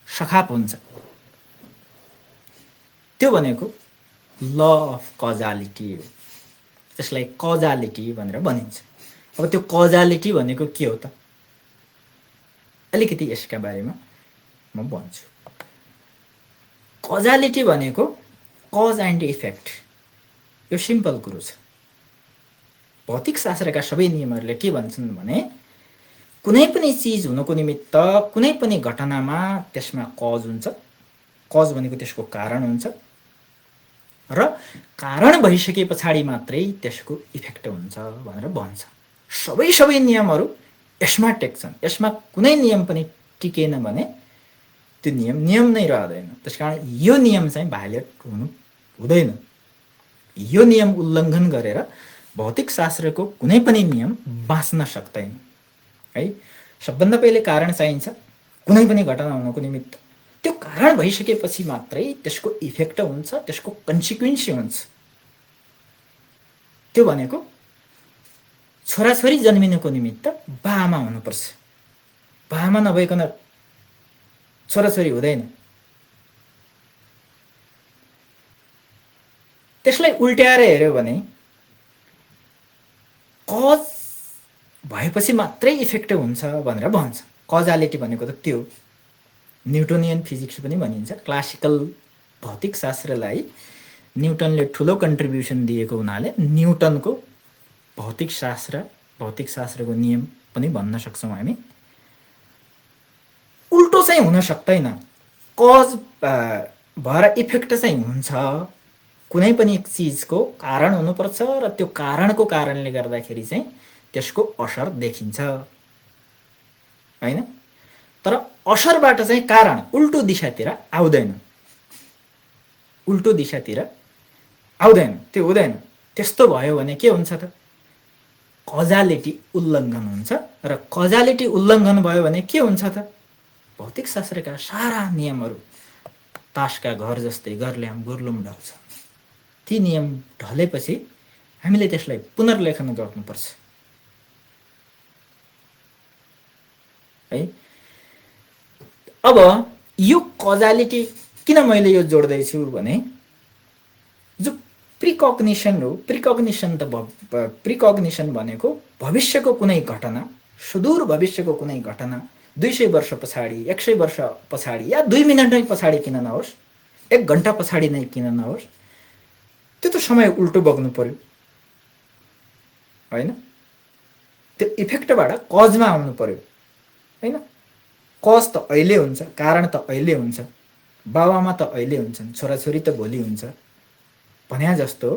[SPEAKER 1] सखाप हुन्छ। त्यो भनेको ल अफ कजालिटी हो, त्यसलाई कजालिटी भनेर भनिन्छ। अब त्यो कजालिटी भनेको के हो त? अलिकति यसका बारेमा म भन्छु। कजालिटी भनेको कज एन्ड इफेक्ट, यो सिम्पल कुरो छ। भौतिकशास्त्रका सबै नियमहरूले के भन्छन् भने कुनै पनि चिज हुनको निमित्त कुनै पनि घटनामा त्यसमा कज हुन्छ, कज भनेको त्यसको कारण हुन्छ, र कारण भइसके पछाडि मात्रै त्यसको इफेक्ट हुन्छ भनेर भन्छ। सबै नियमहरू यसमा टेक्छन्। यसमा कुनै नियम पनि टिकेन भने त्यो नियम नै रहँदैन। त्यसकारण यो नियम चाहिँ भायोलेट हुनु हुँदैन। यो नियम उल्लङ्घन गरेर भौतिकशास्त्रको कुनै पनि नियम बाँच्न सक्दैन है। सबभन्दा पहिले कारण चाहिन्छ कुनै पनि घटना हुनको निमित्त। त्यो कारण भइसकेपछि मात्रै त्यसको इफेक्ट हुन्छ, त्यसको कन्सिक्वेन्स हुन्छ। त्यो भनेको छोराछोरी जन्मिनुको निमित्त बाआमा हुनुपर्छ, बाआमा नभइकन छोराछोरी हुँदैन। त्यसलाई उल्ट्याएर हेर्यो भने कज भएपछि मात्रै इफेक्ट हुन्छ भनेर भन्छ। कजालिटी भनेको त त्यो न्युटोनियन फिजिक्स पनि भनिन्छ। क्लासिकल भौतिकशास्त्रलाई न्युटनले ठुलो कन्ट्रिब्युसन दिएको हुनाले न्युटनको भौतिकशास्त्रको नियम पनि भन्न सक्छौँ हामी। उल्टो चाहिँ हुन सक्दैन। कज भएर इफेक्ट चाहिँ हुन्छ। कुनै पनि चिजको कारण हुनुपर्छ र त्यो कारणको कारणले गर्दाखेरि चाहिँ त्यसको असर देखिन्छ हैन। तर असरबाट चाहिँ कारण उल्टो दिशातिर आउँदैन, त्यो हुँदैन। त्यस्तो भयो भने के हुन्छ त? कजालिटी उल्लङ्घन हुन्छ। र कजालिटी उल्लङ्घन भयो भने के हुन्छ त? भौतिकशास्त्रका सारा नियमहरू तासका घर जस्तै गर्ल्याम गुर्लुम ढल्छ। ती नियम ढलेपछि हामीले त्यसलाई पुनर्लेखन गर्नुपर्छ है। अब यो कजालिटी किन मैले यो जोड्दैछु भने जो प्रिकग्निसन हो, प्रिकग्निसन भनेको भविष्यको कुनै घटना, सुदूर भविष्यको कुनै घटना 200 वर्ष पछाडि, 100 वर्ष पछाडि या 2 मिनट नै पछाडि किन नहोस्, 1 घण्टा पछाडि नै किन नहोस्, त्यो त समय उल्टो बग्नु पर्यो हैन। त्यो इफेक्टबाट कजमा आउनु पर्यो हैन। कज त अहिले हुन्छ, कारण त अहिले हुन्छ, बाबामा त अहिले हुन्छन्, छोराछोरी त भोलि हुन्छ भन्या जस्तो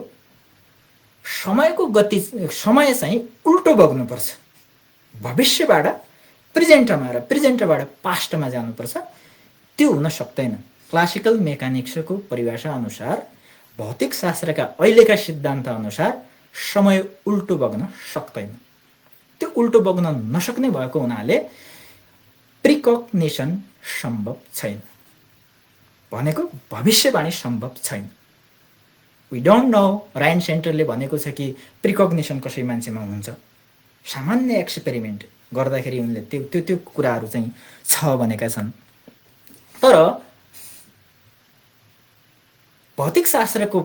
[SPEAKER 1] समय चाहिँ उल्टो बग्नुपर्छ। भविष्यबाट प्रेजेन्टमा र प्रेजेन्टबाट पास्टमा जानुपर्छ। त्यो हुन सक्दैन। क्लासिकल मेकानिक्सको परिभाषा अनुसार, भौतिकशास्त्रका अहिलेका सिद्धान्त अनुसार समय उल्टो बग्न सक्दैन। त्यो उल्टो बग्न नसक्ने भएको हुनाले प्रिकग्निसन सम्भव छैन, भनेको भविष्यवाणी सम्भव छैन। वी डोन्ट नो, रायन सेन्टरले भनेको छ कि प्रिकग्निसन कसै मान्छेमा हुन्छ, सामान्य एक्सपेरिमेन्ट गर्दाखेरि उनले त्यो त्यो त्यो कुराहरू चाहिँ छ भनेका छन्। तर भौतिक शास्त्रको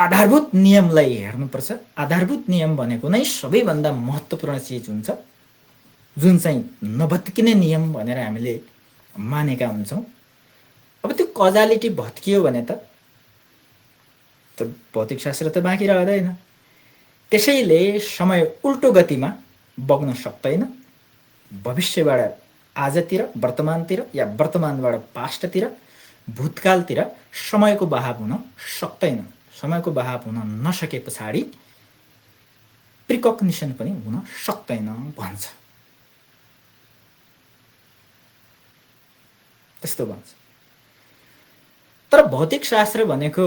[SPEAKER 1] आधारभूत नियमलाई हेर्नुपर्छ। आधारभूत नियम भनेको नै सबैभन्दा महत्त्वपूर्ण चिज हुन्छ, जुन चाहिँ नभत्किने नियम भनेर हामीले मानेका हुन्छौँ। अब त्यो कजालिटी भत्कियो भने त भौतिक शास्त्र त बाँकी रहँदैन। त्यसैले समय उल्टो गतिमा बग्न सक्दैन। भविष्यबाट आजतिर, वर्तमानतिर या वर्तमानबाट पास्टतिर, भूतकालतिर समयको बहाव हुन सक्दैन। समयको बहाव हुन नसके पछाडि प्रिकग्निसन पनि हुन सक्दैन भन्छ। त्यस्तो भन्छ। तर भौतिक शास्त्र भनेको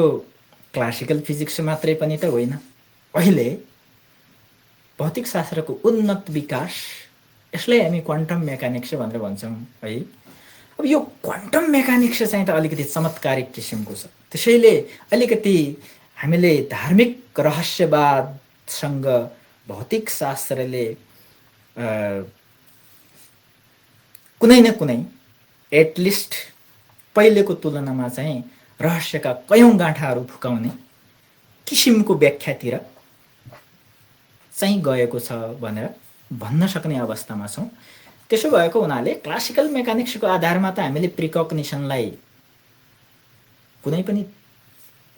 [SPEAKER 1] क्लासिकल फिजिक्स मात्रै पनि त होइन। अहिले भौतिक शास्त्रको उन्नत विकास, यसलाई हामी क्वान्टम मेकानिक्स भनेर भन्छौँ है। अब यो क्वान्टम मेकानिक्स चाहिँ त अलिकति चमत्कारिक किसिमको छ। त्यसैले अलिकति हामीले धार्मिक रहस्यवादसँग भौतिक शास्त्रले कुनै न कुनै एटलिस्ट पहिलेको तुलनामा चाहिँ रहस्यका कयौं गाँठाहरू फुकाउने किसिमको व्याख्यातिर चाहिँ गएको छ भनेर भन्न सक्ने अवस्थामा छौँ। त्यसो भएको हुनाले क्लासिकल मेकानिक्सको आधारमा त हामीले प्रिकग्निसनलाई कुनै पनि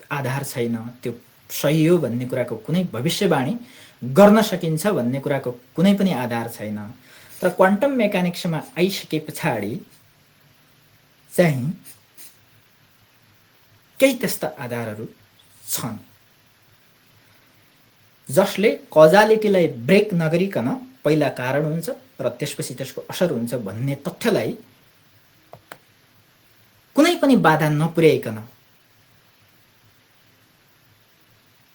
[SPEAKER 1] आधार छैन, त्यो सही हो भन्ने कुराको कुनै भविष्यवाणी गर्न सकिन्छ भन्ने कुराको कुनै पनि आधार छैन। तर क्वान्टम मेकानिक्समा आइसके पछाडि चाहिँ केही त्यस्ता आधारहरू छन् जसले कजालिटीलाई ब्रेक नगरिकन पहिला कारण हुन्छ र त्यसपछि त्यसको असर हुन्छ भन्ने तथ्यलाई कुनै पनि बाधा नपुर्याइकन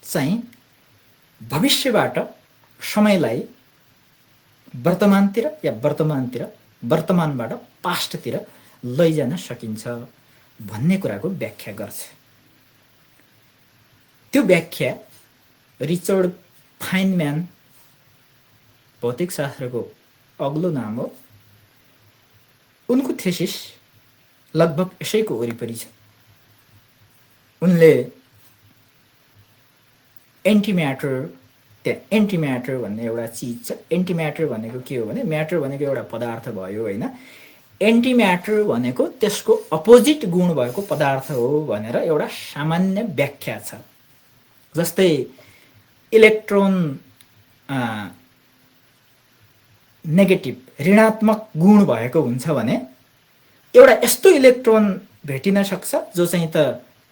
[SPEAKER 1] चाहिँ भविष्यबाट समयलाई वर्तमानतिर या वर्तमानबाट पास्टतिर लैजान सकिन्छ भन्ने कुराको व्याख्या गर्छ। त्यो व्याख्या रिचर्ड फाइनम्यान, भौतिक शास्त्रको अग्लो नाम हो, उनको थेसिस लगभग यसैको वरिपरि छ। उनले एन्टिम्याटर, त्यहाँ एन्टिम्याटर भन्ने एउटा चिज छ। एन्टिम्याटर भनेको के हो भने म्याटर भनेको एउटा पदार्थ भयो होइन, एन्टिम्याटर भनेको त्यसको अपोजिट गुण भएको पदार्थ हो भनेर एउटा सामान्य व्याख्या छ। जस्तै इलेक्ट्रोन नेगेटिभ ऋणात्मक गुण भएको हुन्छ भने एउटा यस्तो इलेक्ट्रोन भेटिन सक्छ जो चाहिँ त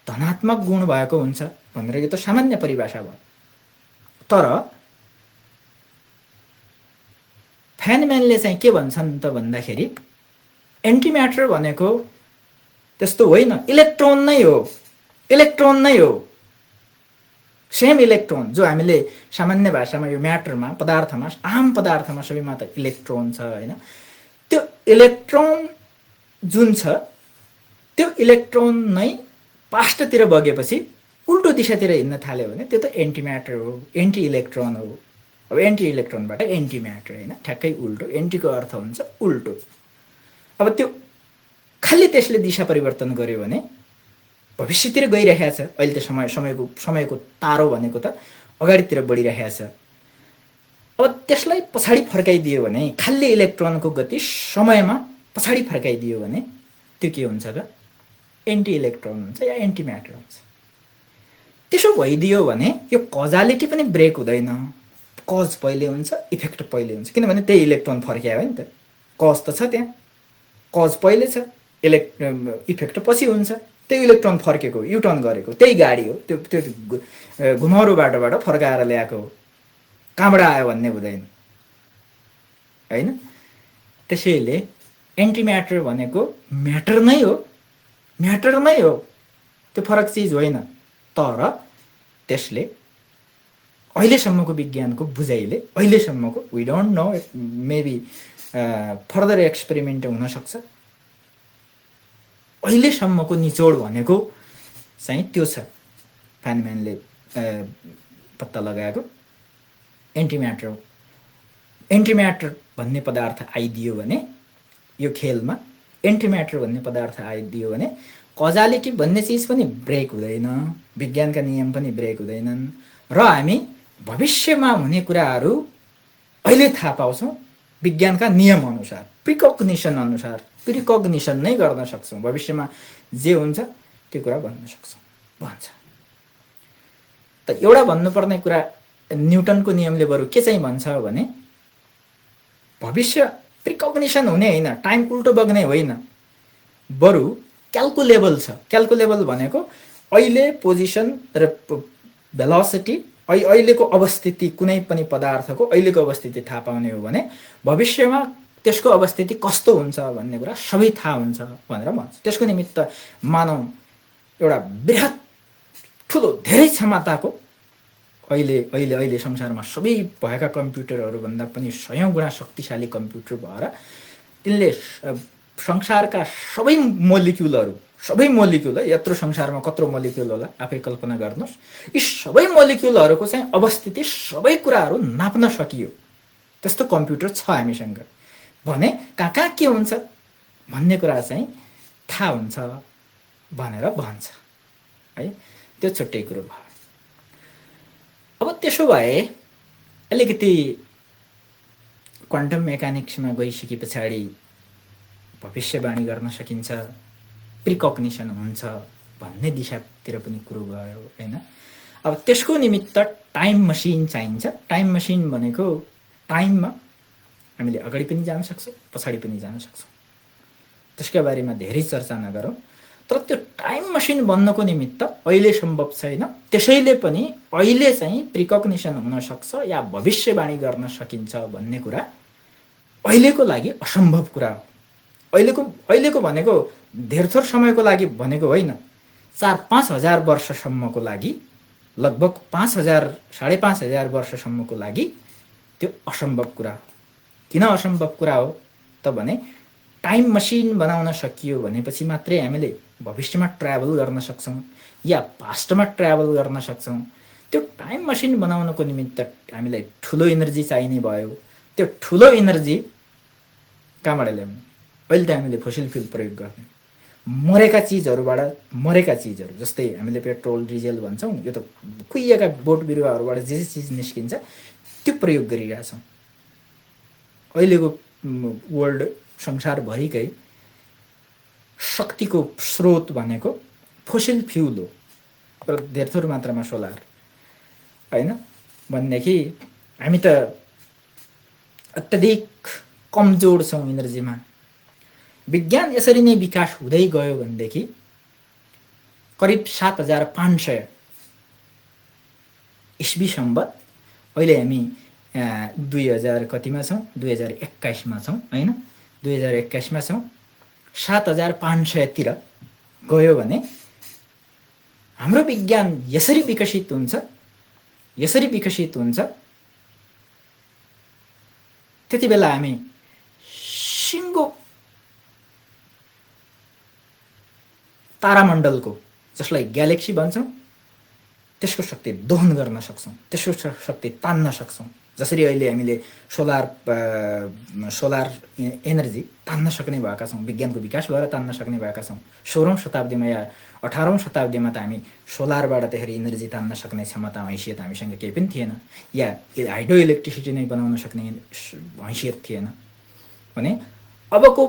[SPEAKER 1] धनात्मक गुण भएको हुन्छ भनेर, यो त सामान्य परिभाषा भयो। तर फेनम्यानले चाहिँ के भन्छन् त भन्दाखेरि एन्टिम्याटर भनेको त्यस्तो होइन, इलेक्ट्रोन नै हो, इलेक्ट्रोन नै हो, सेम इलेक्ट्रोन जो हामीले सामान्य भाषामा यो म्याटरमा, पदार्थमा, आम पदार्थमा सबैमा त इलेक्ट्रोन छ होइन। त्यो इलेक्ट्रोन जुन छ त्यो इलेक्ट्रोन नै पास्टतिर बगेपछि उल्टो दिशातिर हिँड्न थाल्यो भने त्यो त एन्टिम्याटर हो, एन्टी इलेक्ट्रोन हो। अब एन्टी इलेक्ट्रोनबाट एन्टिम्याटर होइन, ठ्याक्कै उल्टो। एन्टीको अर्थ हुन्छ उल्टो। अब त्यो खालि त्यसले दिशा परिवर्तन गर्यो भने भविष्यतिर गइरहेको छ। अहिले त समयको तारो भनेको त अगाडितिर बढिरहेको छ। अब त्यसलाई पछाडि फर्काइदियो भने, खालि इलेक्ट्रोनको गति समयमा पछाडि फर्काइदियो भने त्यो के हुन्छ त एन्टी इलेक्ट्रोन हुन्छ या एन्टिम्याटर हुन्छ। त्यसो भइदियो भने यो कजालिटी पनि ब्रेक हुँदैन। कज पहिले हुन्छ, इफेक्ट पहिले हुन्छ, किनभने त्यही इलेक्ट्रोन फर्कियो नि त। कज त छ त्यहाँ, कज पहिले छ, इफेक्ट पछि हुन्छ। त्यो इलेक्ट्रोन फर्केको, युटर्न गरेको त्यही गाडी हो, त्यो घुमाउरो बाटोबाट फर्काएर ल्याएको हो, कहाँबाट आयो भन्ने हुँदैन होइन। त्यसैले एन्टिम्याटर भनेको म्याटर नै हो, म्याटर नै हो, त्यो फरक चिज होइन। तर त्यसले अहिलेसम्मको विज्ञानको बुझाइले, अहिलेसम्मको, we don't know, maybe further experiment हुनसक्छ, अहिलेसम्मको निचोड भनेको चाहिँ त्यो छ। फेनम्यानले पत्ता लगाएको एन्टिम्याटर, एन्टिम्याटर भन्ने पदार्थ आइदियो भने यो खेलमा, एन्टिम्याटर भन्ने पदार्थ आइदियो भने कजालिटी भन्ने चिज पनि ब्रेक हुँदैन, विज्ञानका नियम पनि ब्रेक हुँदैनन्, र हामी भविष्यमा हुने कुराहरू अहिले थाहा पाउँछौँ विज्ञानका नियम अनुसार, प्रिकग्निसन अनुसार, प्रिकग्निसन नै गर्न सक्छौँ। भविष्यमा जे हुन्छ त्यो कुरा भन्न सक्छौँ भन्छ। त एउटा भन्नुपर्ने कुरा न्युटनको नियमले बरु के चाहिँ भन्छ भने भविष्य प्रिकग्निसन हुने होइन, टाइम उल्टो बग्ने होइन, बरु क्याल्कुलेबल छ। क्याल्कुलेबल भनेको अहिले पोजिसन र भेलोसिटी, अहिलेको अवस्थिति, कुनै पनि पदार्थको अहिलेको अवस्थिति थाहा पाउने हो भने भविष्यमा त्यसको अवस्थिति कस्तो हुन्छ भन्ने कुरा सबै थाहा हुन्छ भनेर भन्छ। त्यसको निमित्त मानव एउटा बृहत ठुलो धेरै क्षमताको अहिले संसारमा सबै भएका कम्प्युटरहरूभन्दा पनि 100 गुणा शक्तिशाली कम्प्युटर भएर तिनले संसारका सबै मोलिक्युलहरू, सबै मोलिक्युल, यत्रो संसारमा कत्रो मोलिक्युल होला आफै कल्पना गर्नुहोस्, यी सबै मोलिक्युलहरूको चाहिँ अवस्थिति सबै कुराहरू नाप्न सकियो। त्यस्तो कम्प्युटर छ हामीसँग भने कहाँ कहाँ के हुन्छ भन्ने कुरा चाहिँ थाहा हुन्छ भनेर भन्छ है। त्यो छुट्टै कुरो भयो। अब त्यसो भए अलिकति क्वान्टम मेकानिक्समा गइसके पछाडि भविष्यवाणी गर्न सकिन्छ, प्रिकग्निसन हुन्छ भन्ने दिशातिर पनि कुरो गयो हैन। अब त्यसको निमित्त टाइम मसिन चाहिन्छ। टाइम मसिन भनेको टाइममा हामीले अगाडि पनि जान सक्छौँ, पछाडि पनि जान सक्छौँ, त्यसका बारेमा धेरै चर्चा नगरौँ। तर त्यो टाइम मसिन बन्नको निमित्त अहिले सम्भव छैन, त्यसैले पनि अहिले चाहिँ प्रिकग्निसन हुन सक्छ या भविष्यवाणी गर्न सकिन्छ भन्ने कुरा अहिलेको लागि असम्भव कुरा हो। अहिलेको भनेको धेर थोर समयको लागि भनेको होइन, 4-5 हजार वर्षसम्मको लागि, लगभग 5,000-5,500 वर्षसम्मको लागि त्यो असम्भव कुरा हो। किन असम्भव कुरा हो त भने टाइम मसिन बनाउन सकियो भनेपछि मात्रै हामीले भविष्यमा ट्राभल गर्न सक्छौँ या पास्टमा ट्राभल गर्न सक्छौँ। त्यो टाइम मसिन बनाउनको निमित्त हामीलाई ठुलो एनर्जी चाहिने भयो। त्यो ठुलो एनर्जी कहाँबाट ल्याउनु? अहिले त हामीले फोसिल फ्युल प्रयोग गर्ने, मरेका चिजहरू जस्तै हामीले पेट्रोल डिजेल भन्छौँ, यो त कुहिएका बोट बिरुवाहरूबाट जे चिज निस्किन्छ त्यो प्रयोग गरिरहेछौँ। अहिलेको वर्ल्ड संसारभरिकै शक्तिको स्रोत भनेको फोसिल फ्युल हो र धेर थोर मात्रामा सोलर हैन भनेदेखि हामी त अत्यधिक कमजोर छौँ एनर्जीमा। विज्ञान यसरी नै विकास हुँदै गयो भनेदेखि करिब 7,500 ईस्वी सम्बत, अहिले हामी 2000 कतिमा छौँ? 2021 छौँ हैन, 2021 छौँ। 7,500 तिर गयो भने हाम्रो विज्ञान यसरी विकसित हुन्छ त्यति बेला हामी सिङ्गो तारामण्डलको, जसलाई ग्यालेक्सी भन्छौँ, त्यसको शक्ति दोहन गर्न सक्छौँ, त्यसको शक्ति तान्न सक्छौँ। जसरी अहिले हामीले सोलर एनर्जी तान्न सक्ने भएका छौँ, विज्ञानको विकास भएर तान्न सक्ने भएका छौँ। 16औं शताब्दीमा या 18औं शताब्दीमा त हामी सोलरबाट त्यसरी एनर्जी तान्न सक्ने क्षमता, हैसियत हामीसँग केही पनि थिएन, या हाइड्रो इलेक्ट्रिसिटी नै बनाउन सक्ने हैसियत थिएन भने अबको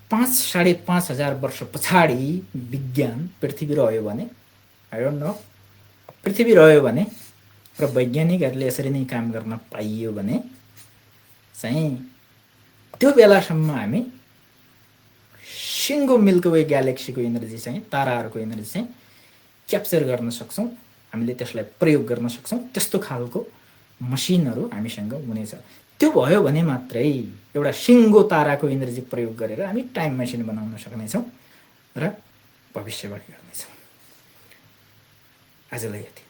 [SPEAKER 1] 5,500 वर्ष पछाडि विज्ञान पृथ्वी रह्यो भने, आई डोन्ट नो, पृथ्वी रह्यो भने र वैज्ञानिकहरूले यसरी नै काम गर्न पाइयो भने चाहिँ त्यो बेलासम्म हामी सिङ्गो मिल्की वे ग्यालेक्सीको एनर्जी चाहिँ, ताराहरूको एनर्जी चाहिँ क्याप्चर गर्न सक्छौँ, हामीले त्यसलाई प्रयोग गर्न सक्छौँ। त्यस्तो खालको मसिनहरू हामीसँग हुनेछ। त्यो भयो भने मात्रै एउटा सिङ्गो ताराको एनर्जी प्रयोग गरेर हामी टाइम मसिन बनाउन सक्नेछौँ र भविष्यवाणी गर्नेछौँ। आजलाई यति।